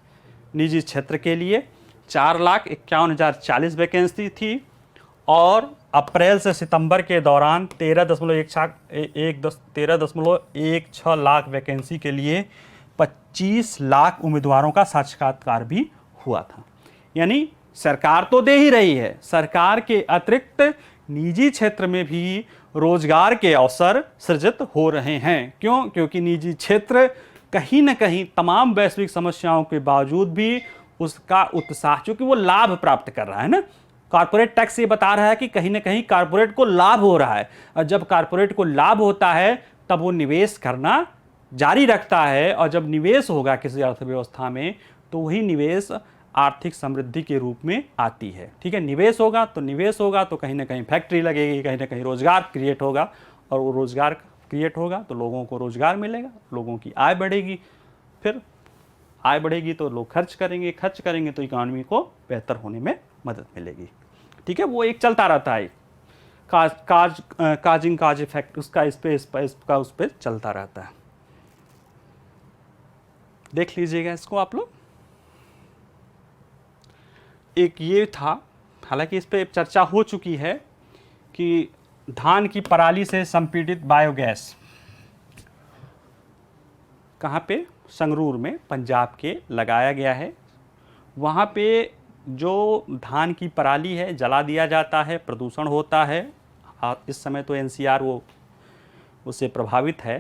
निजी क्षेत्र के लिए 4,51,040 वैकेंसी थी और अप्रैल से सितंबर के दौरान 13.16 लाख वैकेंसी के लिए 25 लाख उम्मीदवारों का साक्षात्कार भी हुआ था। यानी सरकार तो दे ही रही है, सरकार के अतिरिक्त निजी क्षेत्र में भी रोजगार के अवसर सृजित हो रहे हैं। क्यों? क्योंकि निजी क्षेत्र कहीं ना कहीं तमाम वैश्विक समस्याओं के बावजूद भी उसका उत्साह, क्योंकि वो लाभ प्राप्त कर रहा है ना, कॉर्पोरेट टैक्स ये बता रहा है कि कहीं ना कहीं कॉर्पोरेट को लाभ हो रहा है, और जब कॉर्पोरेट को लाभ होता है तब वो निवेश करना जारी रखता है, और जब निवेश होगा किसी अर्थव्यवस्था में तो वही निवेश आर्थिक समृद्धि के रूप में आती है। ठीक है, निवेश होगा तो कहीं ना कहीं फैक्ट्री लगेगी, कहीं ना कहीं रोजगार क्रिएट होगा, और वो रोजगार क्रिएट होगा तो लोगों को रोजगार मिलेगा, लोगों की आय बढ़ेगी, फिर आय बढ़ेगी तो लोग खर्च करेंगे तो इकॉनमी को बेहतर होने में मदद मिलेगी। ठीक है, वो एक चलता रहता है, काज इफेक्ट उसका उस पर चलता रहता है। देख लीजिएगा इसको आप लोग। एक ये था, हालांकि इस पे चर्चा हो चुकी है कि धान की पराली से संपीड़ित बायोगैस कहाँ पे, संगरूर में, पंजाब के लगाया गया है। वहाँ पे जो धान की पराली है जला दिया जाता है, प्रदूषण होता है। इस समय तो NCR वो उससे प्रभावित है,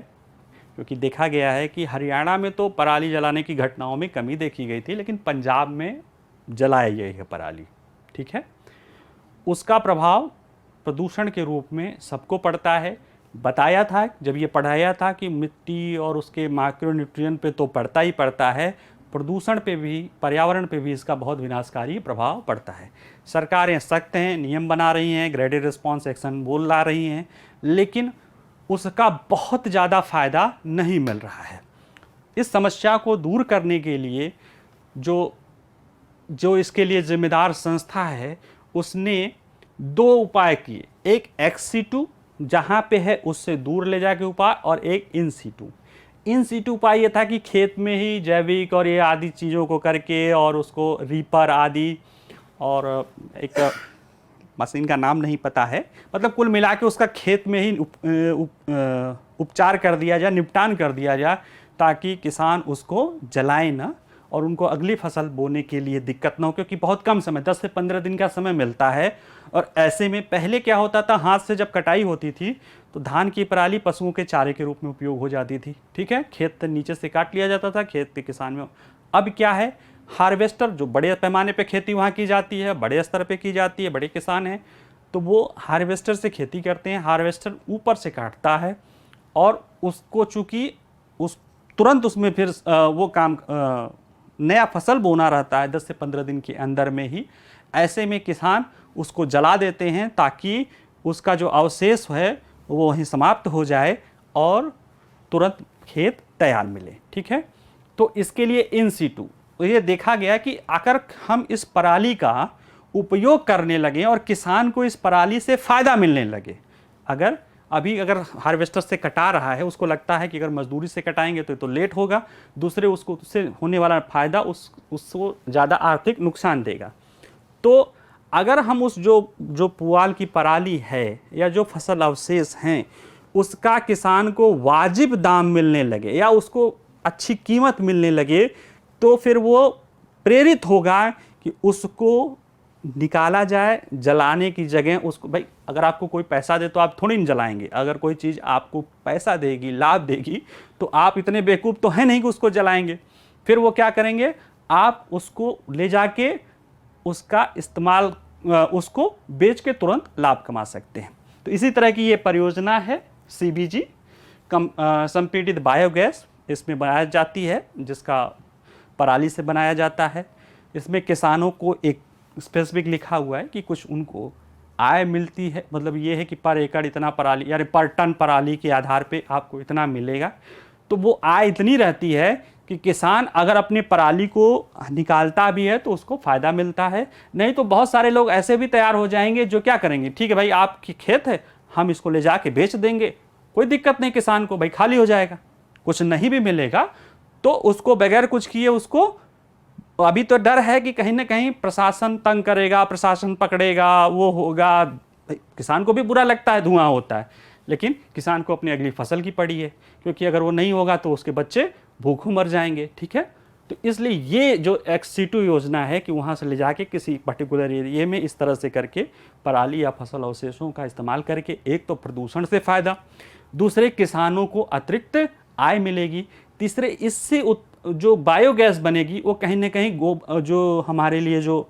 क्योंकि देखा गया है कि हरियाणा में तो पराली जलाने की घटनाओं में कमी देखी गई थी, लेकिन पंजाब में जलाई गई है पराली। ठीक है, उसका प्रभाव प्रदूषण के रूप में सबको पड़ता है। बताया था जब ये पढ़ाया था कि मिट्टी और उसके माइक्रोन्यूट्रिएंट पे तो पड़ता ही पड़ता है, प्रदूषण पे भी, पर्यावरण पे भी इसका बहुत विनाशकारी प्रभाव पड़ता है। सरकारें सख्त हैं, नियम बना रही हैं, ग्रेडेड रिस्पॉन्स एक्शन बोल ला रही हैं, लेकिन उसका बहुत ज़्यादा फ़ायदा नहीं मिल रहा है। इस समस्या को दूर करने के लिए जो इसके लिए जिम्मेदार संस्था है उसने 2 उपाय किए, एक ex-situ जहाँ पे है उससे दूर ले जाके उपाय, और एक in situ उपाय ये था कि खेत में ही जैविक और ये आदि चीज़ों को करके, और उसको रीपर आदि, और एक मशीन का नाम नहीं पता है, मतलब कुल मिला के उसका खेत में ही उपचार कर दिया जाए, निपटान कर दिया जाए, ताकि किसान उसको जलाए ना और उनको अगली फसल बोने के लिए दिक्कत ना हो, क्योंकि बहुत कम समय, 10 से 15 दिन का समय मिलता है। और ऐसे में पहले क्या होता था, हाथ से जब कटाई होती थी तो धान की पराली पशुओं के चारे के रूप में उपयोग हो जाती थी। ठीक है, खेत नीचे से काट लिया जाता था, खेत के किसान में। अब क्या है, हार्वेस्टर, जो बड़े पैमाने पे खेती वहाँ की जाती है, बड़े स्तर पे की जाती है, बड़े किसान हैं तो वो हार्वेस्टर से खेती करते हैं। हार्वेस्टर ऊपर से काटता है और उसको चूँकि तुरंत उसमें फिर वो काम नया फसल बोना रहता है 10 से 15 दिन के अंदर में ही। ऐसे में किसान उसको जला देते हैं ताकि उसका जो अवशेष है वो वहीं समाप्त हो जाए और तुरंत खेत तैयार मिले। ठीक है, तो इसके लिए इन सीटू ये देखा गया कि अगर हम इस पराली का उपयोग करने लगे और किसान को इस पराली से फ़ायदा मिलने लगे, अगर हार्वेस्टर से कटा रहा है, उसको लगता है कि अगर मजदूरी से कटाएंगे तो लेट होगा, दूसरे उसको उससे होने वाला फ़ायदा उसको ज़्यादा आर्थिक नुकसान देगा। तो अगर हम उस जो पुआल की पराली है या जो फसल अवशेष हैं उसका किसान को वाजिब दाम मिलने लगे या उसको अच्छी कीमत मिलने लगे, तो फिर वो प्रेरित होगा कि उसको निकाला जाए, जलाने की जगह उसको। भाई अगर आपको कोई पैसा दे तो आप थोड़ी नहीं जलाएंगे, अगर कोई चीज़ आपको पैसा देगी, लाभ देगी, तो आप इतने बेवकूफ़ तो है नहीं कि उसको जलाएंगे। फिर वो क्या करेंगे, आप उसको ले जाके उसका इस्तेमाल, उसको बेच के तुरंत लाभ कमा सकते हैं। तो इसी तरह की ये परियोजना है CBG, संपीड़ित बायोगैस, इसमें बनाई जाती है, जिसका पराली से बनाया जाता है। इसमें किसानों को एक स्पेसिफिक लिखा हुआ है कि कुछ उनको आय मिलती है, मतलब ये है कि पर एकड़ इतना पराली यानी पर टन पराली के आधार पे आपको इतना मिलेगा, तो वो आय इतनी रहती है कि किसान अगर अपनी पराली को निकालता भी है तो उसको फ़ायदा मिलता है। नहीं तो बहुत सारे लोग ऐसे भी तैयार हो जाएंगे जो क्या करेंगे, ठीक है भाई आपकी खेत है, हम इसको ले जाके बेच देंगे, कोई दिक्कत नहीं, किसान को भाई खाली हो जाएगा, कुछ नहीं भी मिलेगा तो उसको बगैर कुछ किए उसको, अभी तो डर है कि कहीं ना कहीं प्रशासन तंग करेगा, प्रशासन पकड़ेगा, वो होगा, किसान को भी बुरा लगता है, धुआं होता है, लेकिन किसान को अपनी अगली फसल की पड़ी है, क्योंकि अगर वो नहीं होगा तो उसके बच्चे भूखों मर जाएंगे। ठीक है, तो इसलिए ये जो XC2 योजना है कि वहाँ से ले जाके किसी पर्टिकुलर एरिया में इस तरह से करके पराली या फसल अवशेषों का इस्तेमाल करके, एक तो प्रदूषण से फ़ायदा, दूसरे किसानों को अतिरिक्त आय मिलेगी, तीसरे इससे जो बायोगैस बनेगी वो कहीं ना कहीं जो हमारे लिए जो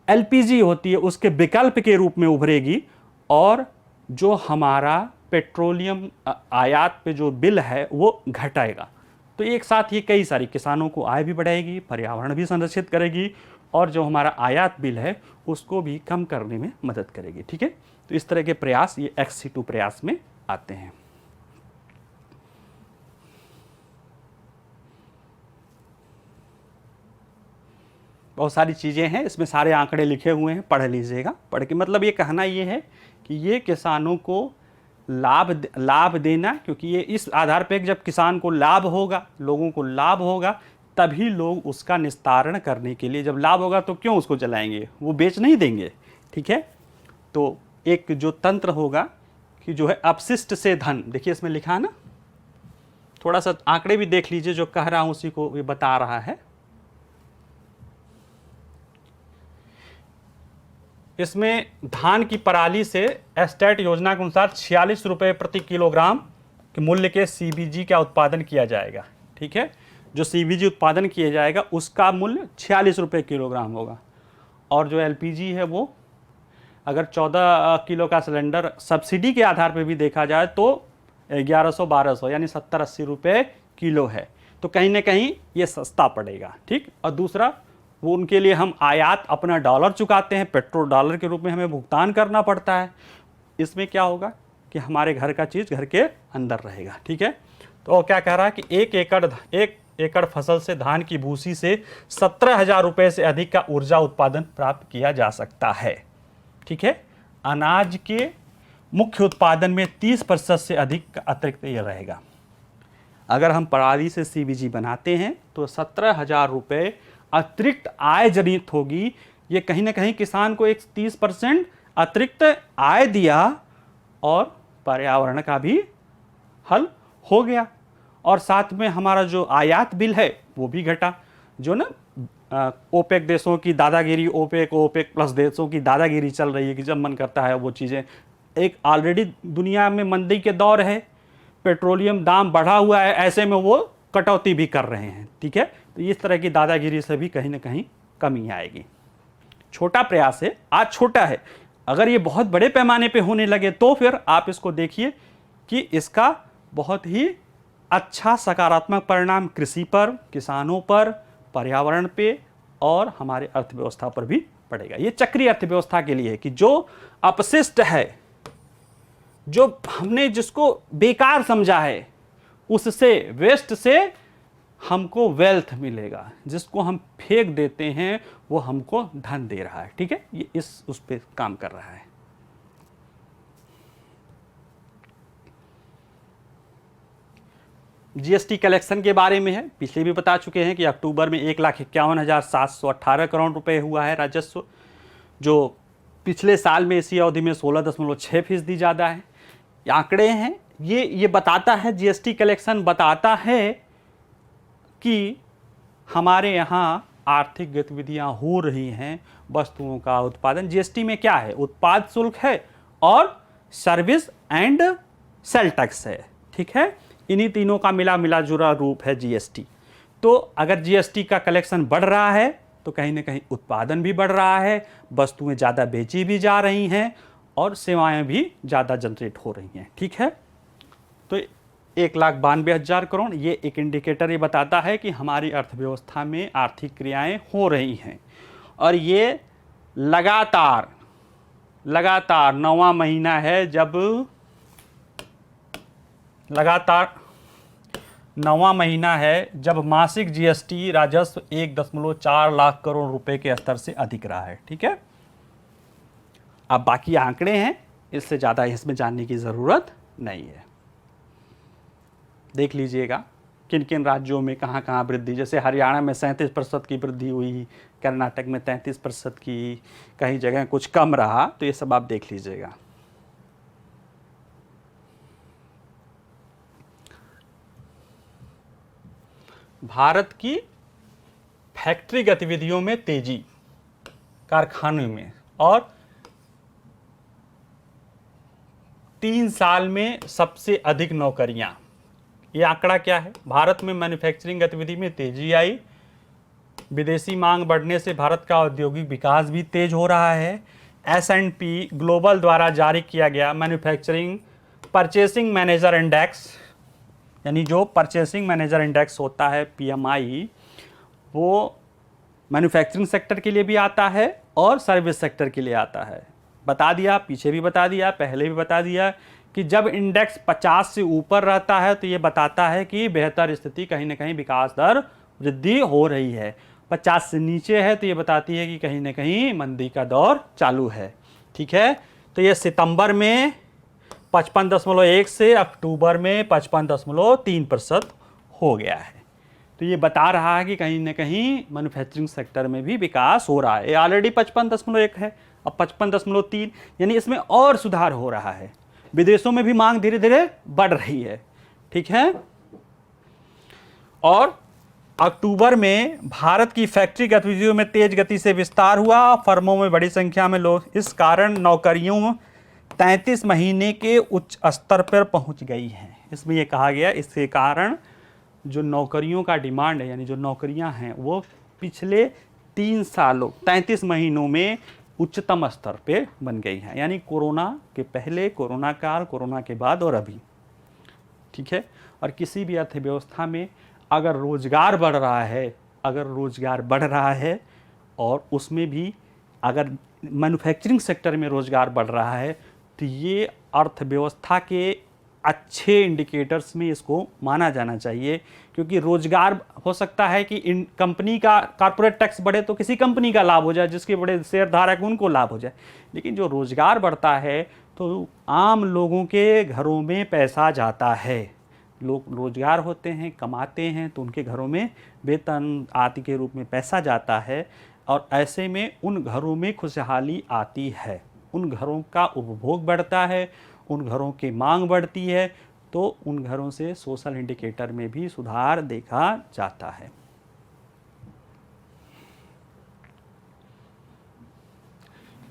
LPG होती है उसके विकल्प के रूप में उभरेगी, और जो हमारा पेट्रोलियम आयात पे जो बिल है वो घटाएगा। तो एक साथ ये कई सारी किसानों को आय भी बढ़ाएगी, पर्यावरण भी संरक्षित करेगी, और जो हमारा आयात बिल है उसको भी कम करने में मदद करेगी। ठीक है, तो इस तरह के प्रयास ये XC2 प्रयास में आते हैं। बहुत सारी चीज़ें हैं इसमें, सारे आंकड़े लिखे हुए हैं, पढ़ लीजिएगा। पढ़ के मतलब ये कहना ये है कि ये किसानों को लाभ देना, क्योंकि ये इस आधार पे जब किसान को लाभ होगा, लोगों को लाभ होगा, तभी लोग उसका निस्तारण करने के लिए, जब लाभ होगा तो क्यों उसको जलाएंगे, वो बेच नहीं देंगे। ठीक है, तो एक जो तंत्र होगा कि जो है अपशिष्ट से धन, देखिए इसमें लिखा है ना, थोड़ा सा आंकड़े भी देख लीजिए, जो कह रहा हूँ उसी को ये बता रहा है। इसमें धान की पराली से एस्टेट योजना के अनुसार 46 रुपये प्रति किलोग्राम के मूल्य के CBG का उत्पादन किया जाएगा। ठीक है, जो CBG उत्पादन किया जाएगा उसका मूल्य 46 रुपये किलोग्राम होगा, और जो LPG है वो अगर 14 किलो का सिलेंडर सब्सिडी के आधार पर भी देखा जाए तो 1100-1200 यानी 70-80 रुपये किलो है, तो कहीं ना कहीं ये सस्ता पड़ेगा। ठीक, और दूसरा वो उनके लिए हम आयात अपना डॉलर चुकाते हैं, पेट्रोल डॉलर के रूप में हमें भुगतान करना पड़ता है। इसमें क्या होगा कि हमारे घर का चीज़ घर के अंदर रहेगा। ठीक है, तो क्या कह रहा है कि एक एकड़ फसल से धान की भूसी से 17,000 रुपये से अधिक का ऊर्जा उत्पादन प्राप्त किया जा सकता है। ठीक है, अनाज के मुख्य उत्पादन में 30% से अधिक का अतिरिक्त ये रहेगा। अगर हम पराली से CBG बनाते हैं तो 17,000 रुपये अतिरिक्त आय जनित होगी। ये कहीं ना कहीं किसान को एक 30% अतिरिक्त आय दिया, और पर्यावरण का भी हल हो गया, और साथ में हमारा जो आयात बिल है वो भी घटा। जो ना OPEC देशों की दादागिरी, OPEC प्लस देशों की दादागिरी चल रही है कि जब मन करता है वो चीज़ें, एक ऑलरेडी दुनिया में मंदी के दौर है, पेट्रोलियम दाम बढ़ा हुआ है, ऐसे में वो कटौती भी कर रहे हैं। ठीक है, तो इस तरह की दादागिरी से भी कहीं ना कहीं कमी आएगी। छोटा प्रयास है, आज छोटा है, अगर ये बहुत बड़े पैमाने पे होने लगे तो फिर आप इसको देखिए कि इसका बहुत ही अच्छा सकारात्मक परिणाम कृषि पर, किसानों पर, पर्यावरण पे और हमारे अर्थव्यवस्था पर भी पड़ेगा। ये चक्रीय अर्थव्यवस्था के लिए है कि जो अपशिष्ट है, जो हमने जिसको बेकार समझा है, उससे, वेस्ट से हमको वेल्थ मिलेगा, जिसको हम फेंक देते हैं वो हमको धन दे रहा है। ठीक है, ये उस पे काम कर रहा है। GST कलेक्शन के बारे में है, पिछले भी बता चुके हैं कि अक्टूबर में 1,51,718 करोड़ रुपए हुआ है राजस्व, जो पिछले साल में इसी अवधि में 16.6% ज़्यादा है। आंकड़े हैं, ये बताता है, GST कलेक्शन बताता है कि हमारे यहाँ आर्थिक गतिविधियाँ हो रही हैं, वस्तुओं का उत्पादन। GST में क्या है, उत्पाद शुल्क है और सर्विस एंड सेल टैक्स है। ठीक है, इन्हीं तीनों का मिला जुला रूप है GST। तो अगर GST का कलेक्शन बढ़ रहा है तो कहीं ना कहीं उत्पादन भी बढ़ रहा है, वस्तुएं ज़्यादा बेची भी जा रही हैं और सेवाएं भी ज़्यादा जनरेट हो रही हैं। ठीक है, तो 1,92,000 करोड़, ये एक इंडिकेटर ये बताता है कि हमारी अर्थव्यवस्था में आर्थिक क्रियाएं हो रही हैं, और ये लगातार लगातार 9वां महीना है जब लगातार 9वां महीना है जब मासिक जीएसटी राजस्व 1.4 लाख करोड़ रुपए के स्तर से अधिक रहा है। ठीक है, अब बाकी आंकड़े हैं, इससे ज़्यादा इसमें जानने की ज़रूरत नहीं है। देख लीजिएगा किन किन राज्यों में कहाँ कहाँ वृद्धि, जैसे हरियाणा में 37% की वृद्धि हुई, कर्नाटक में 33% की, कई जगह कुछ कम रहा, तो ये सब आप देख लीजिएगा। भारत की फैक्ट्री गतिविधियों में तेजी, कारखानों में, और 3 साल में सबसे अधिक नौकरियां। ये आंकड़ा क्या है? भारत में मैन्युफैक्चरिंग गतिविधि में तेजी आई, विदेशी मांग बढ़ने से भारत का औद्योगिक विकास भी तेज हो रहा है। S&P ग्लोबल द्वारा जारी किया गया मैन्युफैक्चरिंग परचेसिंग मैनेजर इंडेक्स, यानी जो परचेसिंग मैनेजर इंडेक्स होता है PMI, वो मैन्युफैक्चरिंग सेक्टर के लिए भी आता है और सर्विस सेक्टर के लिए आता है। बता दिया, पीछे भी बता दिया, पहले भी बता दिया कि जब इंडेक्स 50 से ऊपर रहता है तो ये बताता है कि बेहतर स्थिति, कहीं ना कहीं विकास दर वृद्धि हो रही है। 50 से नीचे है तो ये बताती है कि कहीं ना कहीं मंदी का दौर चालू है। ठीक है, तो ये सितंबर में 55.1 से अक्टूबर में 55.3% हो गया है। तो ये बता रहा है कि कहीं ना कहीं मैन्युफैक्चरिंग सेक्टर में भी विकास हो रहा है। ऑलरेडी 55.1 है, अब 55.3, यानी इसमें और सुधार हो रहा है। विदेशों में भी मांग धीरे धीरे बढ़ रही है। ठीक है, और अक्टूबर में भारत की फैक्ट्री गतिविधियों में तेज गति से विस्तार हुआ, फर्मों में बड़ी संख्या में लोग, इस कारण नौकरियों 33 महीने के उच्च स्तर पर पहुंच गई हैं। इसमें यह कहा गया, इसके कारण जो नौकरियों का डिमांड है, यानी जो नौकरियां हैं, वो पिछले 3 सालों 33 महीनों में उच्चतम स्तर पे बन गई हैं, यानी कोरोना के पहले, कोरोना काल, कोरोना के बाद और अभी। ठीक है, और किसी भी अर्थव्यवस्था में अगर रोजगार बढ़ रहा है, और उसमें भी अगर मैन्युफैक्चरिंग सेक्टर में रोजगार बढ़ रहा है, तो ये अर्थव्यवस्था के अच्छे इंडिकेटर्स में इसको माना जाना चाहिए। क्योंकि रोजगार हो सकता है कि इन कंपनी का कॉर्पोरेट टैक्स बढ़े तो किसी कंपनी का लाभ हो जाए, जिसके बड़े शेयर धारक उनको लाभ हो जाए, लेकिन जो रोजगार बढ़ता है तो आम लोगों के घरों में पैसा जाता है। लोग रोजगार होते हैं, कमाते हैं, तो उनके घरों में वेतन आदि के रूप में पैसा जाता है, और ऐसे में उन घरों में खुशहाली आती है, उन घरों का उपभोग बढ़ता है, उन घरों की मांग बढ़ती है, तो उन घरों से सोशल इंडिकेटर में भी सुधार देखा जाता है।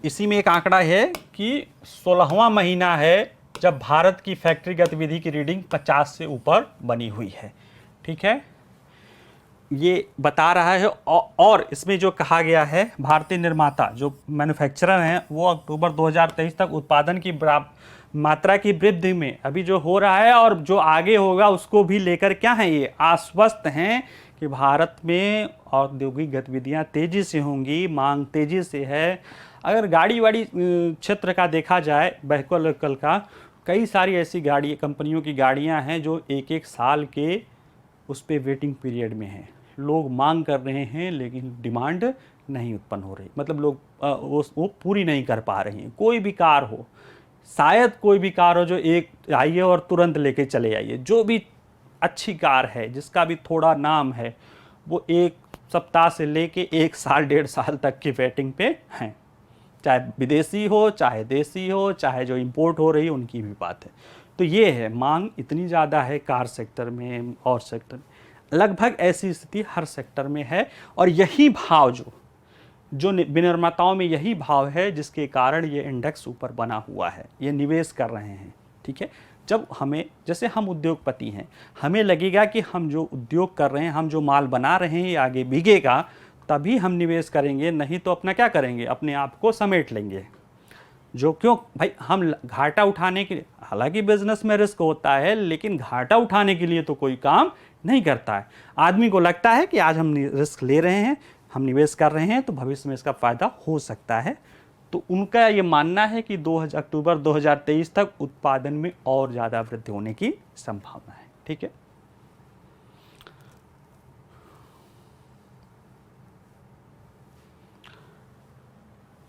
इसी में एक आंकड़ा है कि 16वां महीना है जब भारत की फैक्ट्री गतिविधि की रीडिंग 50 से ऊपर बनी हुई है। ठीक है, ये बता रहा है। और इसमें जो कहा गया है, भारतीय निर्माता जो मैन्युफैक्चरर हैं, वो अक्टूबर 2023 तक उत्पादन की मात्रा की वृद्धि में अभी जो हो रहा है और जो आगे होगा उसको भी लेकर क्या है, ये आश्वस्त हैं कि भारत में औद्योगिक गतिविधियां तेजी से होंगी, मांग तेजी से है। अगर गाड़ी वाड़ी क्षेत्र का देखा जाए, व्हीकल का, कई सारी ऐसी गाड़ी कंपनियों की गाड़ियां हैं जो 1-1 साल के उस पर वेटिंग पीरियड में हैं। लोग मांग कर रहे हैं लेकिन डिमांड नहीं उत्पन्न हो रही, मतलब लोग वो पूरी नहीं कर पा रहे हैं। कोई भी कार हो, शायद कोई भी कार हो जो एक आइए और तुरंत लेके चले आइए, जो भी अच्छी कार है जिसका भी थोड़ा नाम है, वो 1 सप्ताह से लेके 1 साल 1.5 साल तक की वेटिंग पे हैं। चाहे विदेशी हो, चाहे देसी हो, चाहे जो इंपोर्ट हो रही है, उनकी भी बात है। तो ये है, मांग इतनी ज़्यादा है कार सेक्टर में और सेक्टर में, लगभग ऐसी स्थिति हर सेक्टर में है। और यही भाव जो विनिर्माताओं में यही भाव है जिसके कारण ये इंडेक्स ऊपर बना हुआ है, ये निवेश कर रहे हैं। ठीक है, जब हमें, जैसे हम उद्योगपति हैं, हमें लगेगा कि हम जो उद्योग कर रहे हैं, हम जो माल बना रहे हैं, ये आगे बिकेगा, तभी हम निवेश करेंगे, नहीं तो अपना क्या करेंगे, अपने आप को समेट लेंगे। जो क्यों भाई, हम घाटा उठाने के लिए, हालांकि बिजनेस में रिस्क होता है, लेकिन घाटा उठाने के लिए तो कोई काम नहीं करता है। आदमी को लगता है कि आज हम रिस्क ले रहे हैं, हम निवेश कर रहे हैं, तो भविष्य में इसका फ़ायदा हो सकता है, तो उनका ये मानना है कि अक्टूबर 2023 तक उत्पादन में और ज़्यादा वृद्धि होने की संभावना है। ठीक है,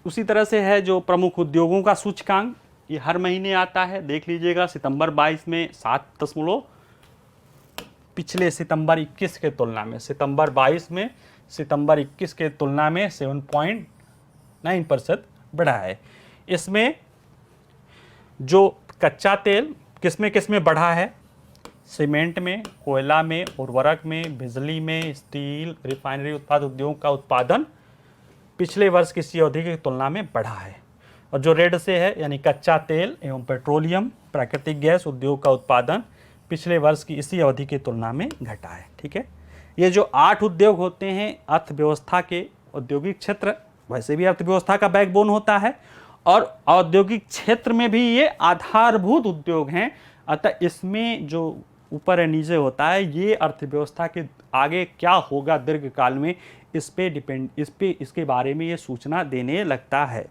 उसी तरह से है जो प्रमुख उद्योगों का सूचकांक, ये हर महीने आता है, देख लीजिएगा। सितंबर 22 में 7 पिछले सितंबर 21 के तुलना में, सितंबर 22 में सितंबर 21 के तुलना में 7.9% बढ़ा है। इसमें जो कच्चा तेल किस में बढ़ा है? सीमेंट में, कोयला में, उर्वरक में, बिजली में, स्टील, रिफाइनरी उत्पाद उद्योग का उत्पादन पिछले वर्ष की इसी अवधि की तुलना में बढ़ा है। और जो रेड से है यानी कच्चा तेल एवं पेट्रोलियम, प्राकृतिक गैस उद्योग का उत्पादन पिछले वर्ष की इसी अवधि की तुलना में घटा है। ठीक है, ये जो 8 उद्योग होते हैं अर्थव्यवस्था के, औद्योगिक क्षेत्र वैसे भी अर्थव्यवस्था का बैकबोन होता है और औद्योगिक क्षेत्र में भी ये आधारभूत उद्योग हैं। अतः इसमें जो ऊपर या नीचे होता है ये अर्थव्यवस्था के आगे क्या होगा दीर्घकाल में, इसके बारे में ये सूचना देने लगता है।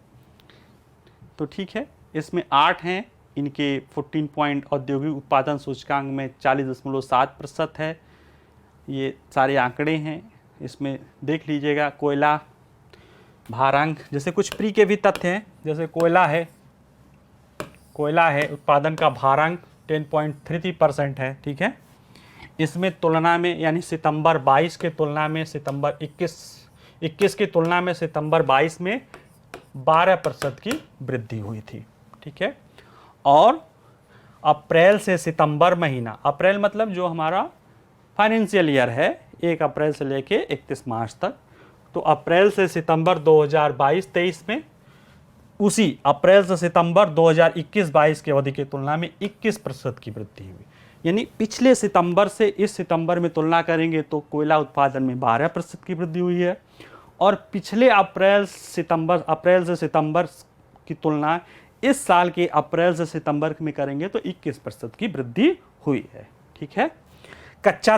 तो ठीक है, इसमें 8 हैं, इनके 14 पॉइंट औद्योगिक उत्पादन सूचकांक में 40.7% है। ये सारे आंकड़े हैं, इसमें देख लीजिएगा। कोयला भारांक, जैसे कुछ प्री के भी तथ्य हैं, जैसे कोयला है उत्पादन का भारांक 10.33% है। ठीक है, इसमें तुलना में यानी सितंबर 22 के तुलना में सितंबर 21 की तुलना में सितंबर 22 में 12% की वृद्धि हुई थी। ठीक है, और अप्रैल से सितंबर महीना, अप्रैल मतलब जो हमारा फाइनेंशियल ईयर है 1 अप्रैल से लेके 31 मार्च तक, तो अप्रैल से सितंबर 2022-23 में उसी अप्रैल से सितंबर 2021-22 की अवधि की तुलना में 21% की वृद्धि हुई। यानी पिछले सितंबर से इस सितंबर में तुलना करेंगे तो कोयला उत्पादन में 12% की वृद्धि हुई है, और पिछले अप्रैल से सितंबर की तुलना इस साल के अप्रैल से सितंबर में करेंगे तो 21% की वृद्धि हुई है। ठीक है, कच्चा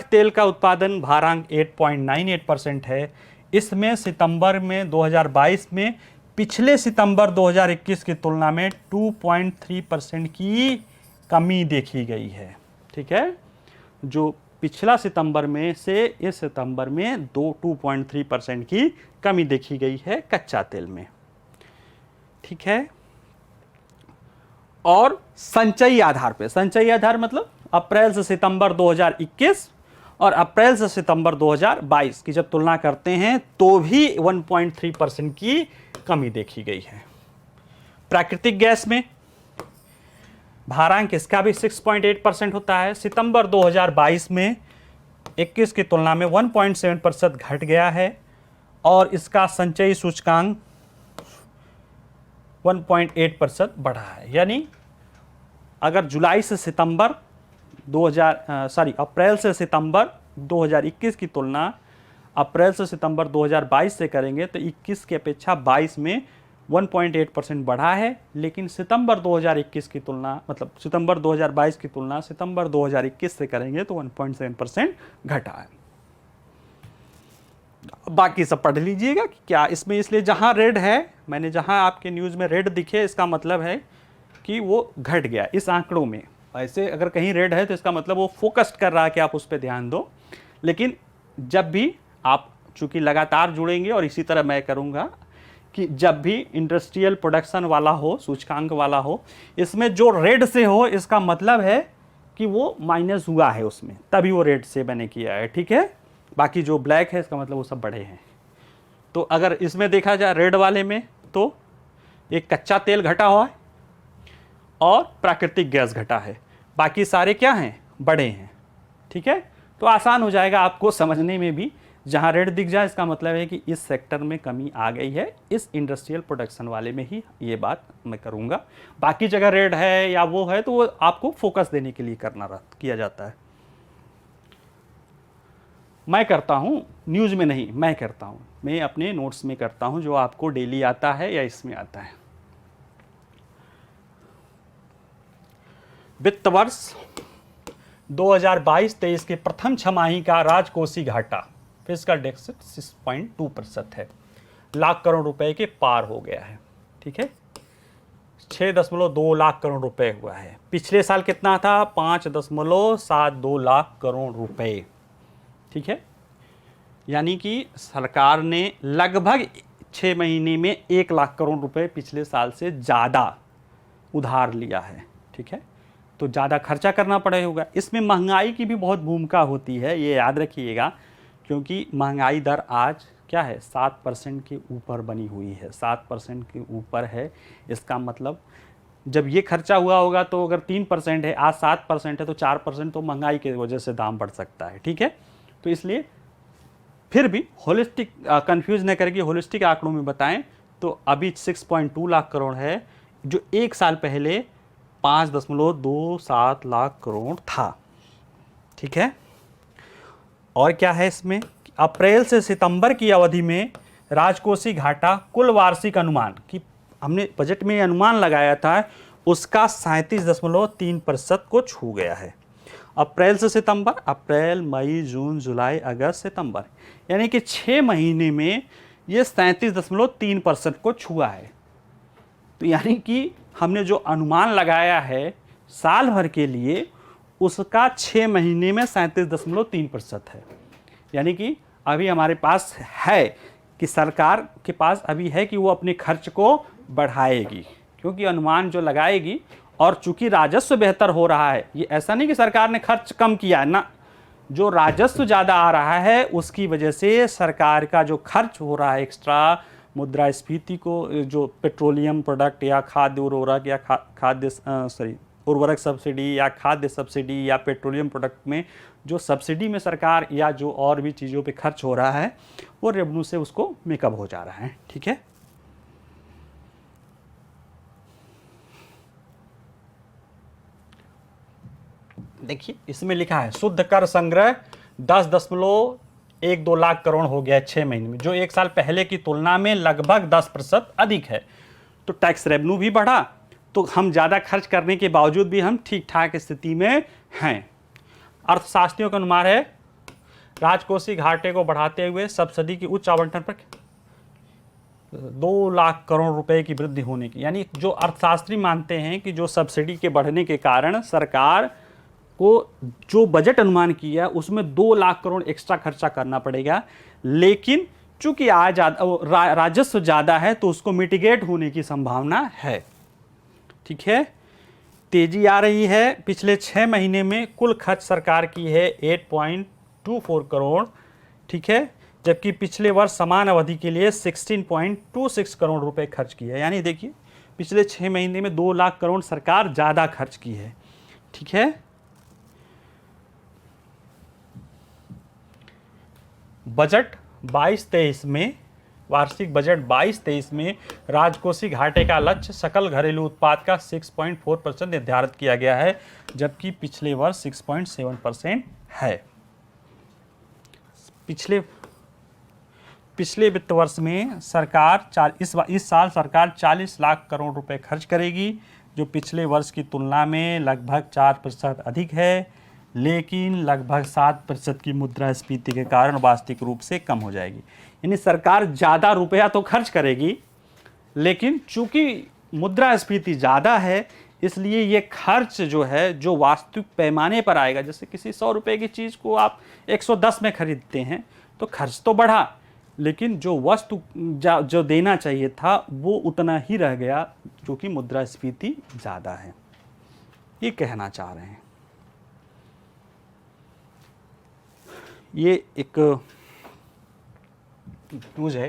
तेल का उत्पादन भारांक 8.98% है। इसमें सितंबर में 2022 में पिछले सितंबर 2021 की तुलना में 2.3% की कमी देखी गई है। ठीक है, जो पिछला सितंबर में से इस सितंबर में 2.3% की कमी देखी गई है कच्चा तेल में। ठीक है, और संचयी आधार मतलब अप्रैल से सितंबर 2021 और अप्रैल से सितंबर 2022 की जब तुलना करते हैं तो भी 1.3% की कमी देखी गई है। प्राकृतिक गैस में भारांक इसका भी 6.8% होता है। सितंबर 2022 में 21 की तुलना में 1.7% घट गया है, और इसका संचयी सूचकांक 1.8% बढ़ा है। यानी अगर अप्रैल से सितंबर 2021 की तुलना अप्रैल से सितंबर 2022 से करेंगे तो 21 की अपेक्षा 22 में 1.8% बढ़ा है, लेकिन सितंबर 2021 की तुलना मतलब सितंबर 2022 की तुलना सितंबर 2021 से करेंगे तो 1.7% घटा है। बाकी सब पढ़ लीजिएगा कि क्या इसमें, इसलिए जहां रेड है, मैंने जहां आपके न्यूज़ में रेड दिखे इसका मतलब है कि वो घट गया इस आंकड़ों में। ऐसे अगर कहीं रेड है तो इसका मतलब वो फोकस्ड कर रहा है कि आप उस पर ध्यान दो। लेकिन जब भी आप चूंकि लगातार जुड़ेंगे, और इसी तरह मैं करूँगा कि जब भी इंडस्ट्रियल प्रोडक्शन वाला हो, सूचकांक वाला हो, इसमें जो रेड से हो इसका मतलब है कि वो माइनस हुआ है उसमें, तभी वो रेड से मैंने किया है। ठीक है, बाकी जो ब्लैक है इसका मतलब वो सब बढ़े हैं। तो अगर इसमें देखा जाए रेड वाले में तो एक कच्चा तेल घटा हुआ है और प्राकृतिक गैस घटा है, बाकी सारे क्या हैं, बड़े हैं। ठीक है, तो आसान हो जाएगा आपको समझने में भी। जहां रेड दिख जाए इसका मतलब है कि इस सेक्टर में कमी आ गई है, इस इंडस्ट्रियल प्रोडक्शन वाले में ही ये बात मैं करूंगा। बाकी जगह रेड है या वो है तो वो आपको फोकस देने के लिए किया जाता है। मैं करता हूं, न्यूज़ में नहीं, मैं करता हूं, मैं अपने नोट्स में करता हूं जो आपको डेली आता है या इसमें आता है। वित्त वर्ष 2022-23 के प्रथम छमाही का राजकोषीय घाटा फिस्कल डेफिसिट 6.2% है। लाख करोड़ रुपए के पार हो गया है। ठीक है, 6.2 लाख करोड़ रुपए हुआ है। पिछले साल कितना था? 5.72 लाख करोड़ रुपए। ठीक है, यानी कि सरकार ने लगभग 6 महीने में 1 लाख करोड़ रुपए पिछले साल से ज़्यादा उधार लिया है। ठीक है, तो ज़्यादा खर्चा करना पड़ेगा। इसमें महंगाई की भी बहुत भूमिका होती है, ये याद रखिएगा, क्योंकि महंगाई दर आज क्या है? 7% के ऊपर बनी हुई है, 7% के ऊपर है। इसका मतलब जब ये खर्चा हुआ होगा तो अगर 3% है, आज 7% है, तो 4% तो महंगाई की वजह से दाम बढ़ सकता है। ठीक है, तो इसलिए फिर भी होलिस्टिक कंफ्यूज न करके होलिस्टिक आंकड़ों में बताएं तो अभी 6.2 लाख करोड़ है, जो एक साल पहले 5.27 लाख करोड़ था। ठीक है, और क्या है इसमें? अप्रैल से सितंबर की अवधि में राजकोषीय घाटा कुल वार्षिक अनुमान कि हमने बजट में अनुमान लगाया था, उसका 37.3% को छू गया है। अप्रैल से सितंबर, अप्रैल, मई, जून, जुलाई, अगस्त, सितंबर, यानी कि 6 महीने में ये 37.3% को छुआ है। तो यानी कि हमने जो अनुमान लगाया है साल भर के लिए, उसका 6 महीने में 37.3% है। यानी कि अभी हमारे पास है कि सरकार के पास अभी है कि वो अपने खर्च को बढ़ाएगी, क्योंकि अनुमान जो लगाएगी, और चूंकि राजस्व बेहतर हो रहा है, ये ऐसा नहीं कि सरकार ने खर्च कम किया है ना, जो राजस्व ज़्यादा आ रहा है उसकी वजह से सरकार का जो खर्च हो रहा है एक्स्ट्रा, मुद्रास्फीति को, जो पेट्रोलियम प्रोडक्ट या खाद्य उर्वरक या उर्वरक सब्सिडी या खाद्य सब्सिडी या पेट्रोलियम प्रोडक्ट में जो सब्सिडी में सरकार या जो और भी चीज़ों पे खर्च हो रहा है, वो रेवेन्यू से उसको मेकअप हो जा रहा है। ठीक है, देखिए इसमें लिखा है शुद्ध कर संग्रह 10.12 लाख करोड़ हो गया 6 महीने में, जो एक साल पहले की तुलना में लगभग 10% अधिक है। तो टैक्स रेवेन्यू भी बढ़ा, तो हम ज़्यादा खर्च करने के बावजूद भी हम ठीक ठाक स्थिति में हैं। अर्थशास्त्रियों का अनुमान है राजकोषीय घाटे को बढ़ाते हुए सब्सिडी की उच्च आवंटन पर 2 लाख करोड़ रुपए की वृद्धि होने की, यानी जो अर्थशास्त्री मानते हैं कि जो सब्सिडी के बढ़ने के कारण सरकार को जो बजट अनुमान किया उसमें 2 लाख करोड़ एक्स्ट्रा खर्चा करना पड़ेगा, लेकिन चूंकि आज राजस्व ज़्यादा है तो उसको मिटिगेट होने की संभावना है। ठीक है, तेजी आ रही है। पिछले 6 महीने में कुल खर्च सरकार की है 8.24 करोड़। ठीक है, जबकि पिछले वर्ष समान अवधि के लिए 16.26 करोड़ रुपए खर्च किए, यानी देखिए पिछले 6 महीने में 2 लाख करोड़ सरकार ज़्यादा खर्च की है। ठीक है, बजट 22-23 में, वार्षिक बजट 22-23 में राजकोषीय घाटे का लक्ष्य सकल घरेलू उत्पाद का 6.4% निर्धारित किया गया है, जबकि पिछले वर्ष 6.7% है। पिछले वित्त वर्ष में सरकार इस साल सरकार 40 लाख करोड़ रुपए खर्च करेगी, जो पिछले वर्ष की तुलना में लगभग 4% अधिक है, लेकिन लगभग 7% की मुद्रास्फीति के कारण वास्तविक रूप से कम हो जाएगी। यानी सरकार ज़्यादा रुपया तो खर्च करेगी, लेकिन चूंकि मुद्रास्फीति ज़्यादा है, इसलिए ये खर्च जो है जो वास्तविक पैमाने पर आएगा, जैसे किसी 100 रुपये की चीज़ को आप 110 में खरीदते हैं तो खर्च तो बढ़ा, लेकिन जो वस्तु जो देना चाहिए था वो उतना ही रह गया, क्योंकि मुद्रास्फीति ज़्यादा है। ये कहना चाह रहे हैं। ये एक न्यूज़ है,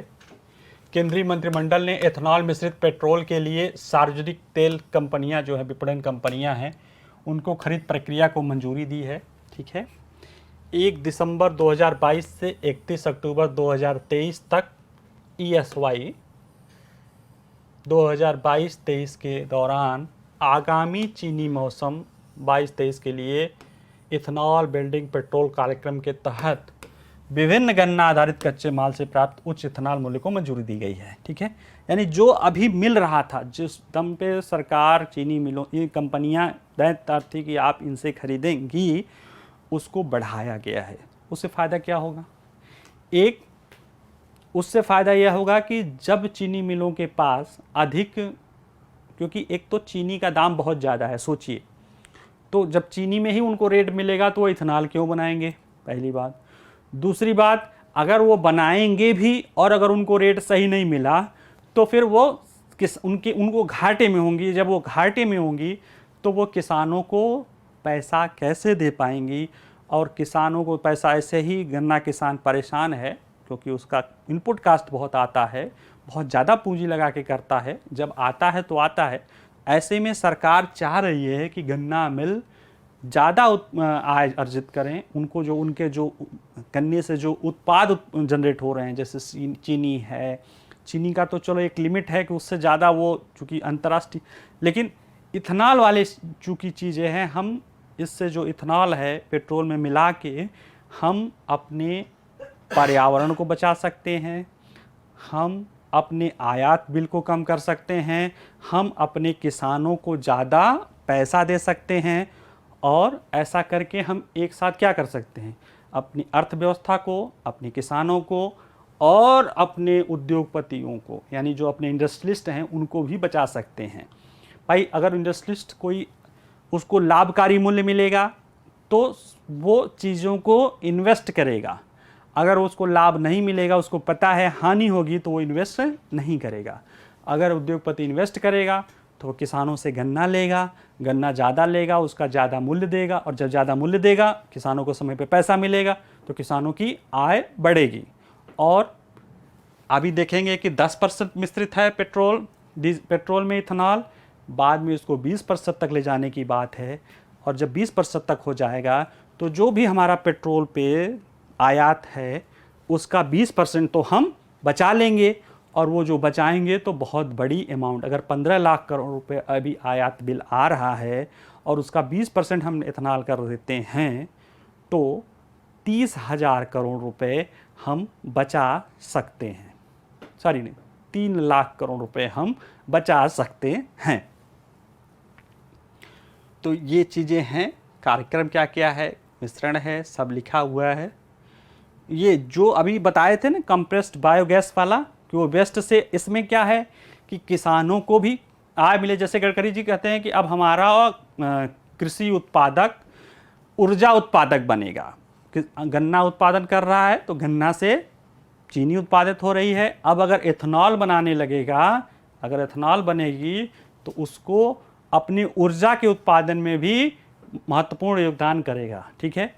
केंद्रीय मंत्रिमंडल ने एथनॉल मिश्रित पेट्रोल के लिए सार्वजनिक तेल कंपनियां जो है, विपणन कंपनियां हैं, उनको खरीद प्रक्रिया को मंजूरी दी है। ठीक है, 1 दिसंबर 2022 से 31 अक्टूबर 2023 तक ESY 2022-23 के दौरान आगामी चीनी मौसम 22-23 के लिए इथेनॉल बिल्डिंग पेट्रोल कार्यक्रम के तहत विभिन्न गन्ना आधारित कच्चे माल से प्राप्त उच्च इथेनॉल मूल्य को मंजूरी दी गई है। ठीक है, यानी जो अभी मिल रहा था, जिस दम पे सरकार चीनी मिलों, ये कंपनियां तय थी कि आप इनसे खरीदेंगी, उसको बढ़ाया गया है। उससे फ़ायदा क्या होगा? एक उससे फ़ायदा यह होगा कि जब चीनी मिलों के पास अधिक, क्योंकि एक तो चीनी का दाम बहुत ज़्यादा है सोचिए, तो जब चीनी में ही उनको रेट मिलेगा तो वो इथेनॉल क्यों बनाएंगे, पहली बात। दूसरी बात, अगर वो बनाएंगे भी और अगर उनको रेट सही नहीं मिला तो फिर वो उनको घाटे में होंगी। जब वो घाटे में होंगी तो वो किसानों को पैसा कैसे दे पाएंगी, और किसानों को पैसा, ऐसे ही गन्ना किसान परेशान है क्योंकि उसका इनपुट कास्ट बहुत आता है, बहुत ज़्यादा पूंजी लगा के करता है, जब आता है तो आता है। ऐसे में सरकार चाह रही है कि गन्ना मिल ज़्यादा आय अर्जित करें, उनको जो उनके जो गन्ने से जो उत्पाद जनरेट हो रहे हैं, जैसे चीनी है, चीनी का तो चलो एक लिमिट है कि उससे ज़्यादा वो चूँकि अंतर्राष्ट्रीय, लेकिन इथेनॉल वाले चूँकि चीज़ें हैं, हम इससे जो इथेनॉल है पेट्रोल में मिला के हम अपने पर्यावरण को बचा सकते हैं, हम अपने आयात बिल को कम कर सकते हैं, हम अपने किसानों को ज़्यादा पैसा दे सकते हैं, और ऐसा करके हम एक साथ क्या कर सकते हैं, अपनी अर्थव्यवस्था को, अपने किसानों को और अपने उद्योगपतियों को, यानी जो अपने इंडस्ट्रियलिस्ट हैं उनको भी बचा सकते हैं। भाई अगर इंडस्ट्रियलिस्ट कोई, उसको लाभकारी मूल्य मिलेगा तो वो चीज़ों को इन्वेस्ट करेगा, अगर उसको लाभ नहीं मिलेगा, उसको पता है हानि होगी, तो वो इन्वेस्ट नहीं करेगा। अगर उद्योगपति इन्वेस्ट करेगा तो किसानों से गन्ना लेगा, गन्ना ज़्यादा लेगा, उसका ज़्यादा मूल्य देगा, और जब ज़्यादा मूल्य देगा किसानों को समय पे पैसा मिलेगा तो किसानों की आय बढ़ेगी। और अभी देखेंगे कि 10% मिश्रित है पेट्रोल में इथेनॉल, बाद में इसको 20% तक ले जाने की बात है, और जब 20% तक हो जाएगा तो जो भी हमारा पेट्रोल पे आयात है उसका 20% तो हम बचा लेंगे, और वो जो बचाएंगे तो बहुत बड़ी अमाउंट, अगर 15 लाख करोड़ रुपए अभी आयात बिल आ रहा है और उसका 20% हम इथेनॉल कर देते हैं तो 30,000 करोड़ रुपए हम बचा सकते हैं, सॉरी नहीं, 3 लाख करोड़ रुपए हम बचा सकते हैं। तो ये चीज़ें हैं, कार्यक्रम क्या क्या है, मिश्रण है, सब लिखा हुआ है। ये जो अभी बताए थे ना कंप्रेस्ड बायोगैस वाला, कि वो वेस्ट से, इसमें क्या है कि किसानों को भी आय मिले। जैसे गडकरी जी कहते हैं कि अब हमारा कृषि उत्पादक ऊर्जा उत्पादक बनेगा, गन्ना उत्पादन कर रहा है तो गन्ना से चीनी उत्पादित हो रही है, अब अगर एथेनॉल बनाने लगेगा, अगर एथेनॉल बनेगी तो उसको अपनी ऊर्जा के उत्पादन में भी महत्वपूर्ण योगदान करेगा। ठीक है,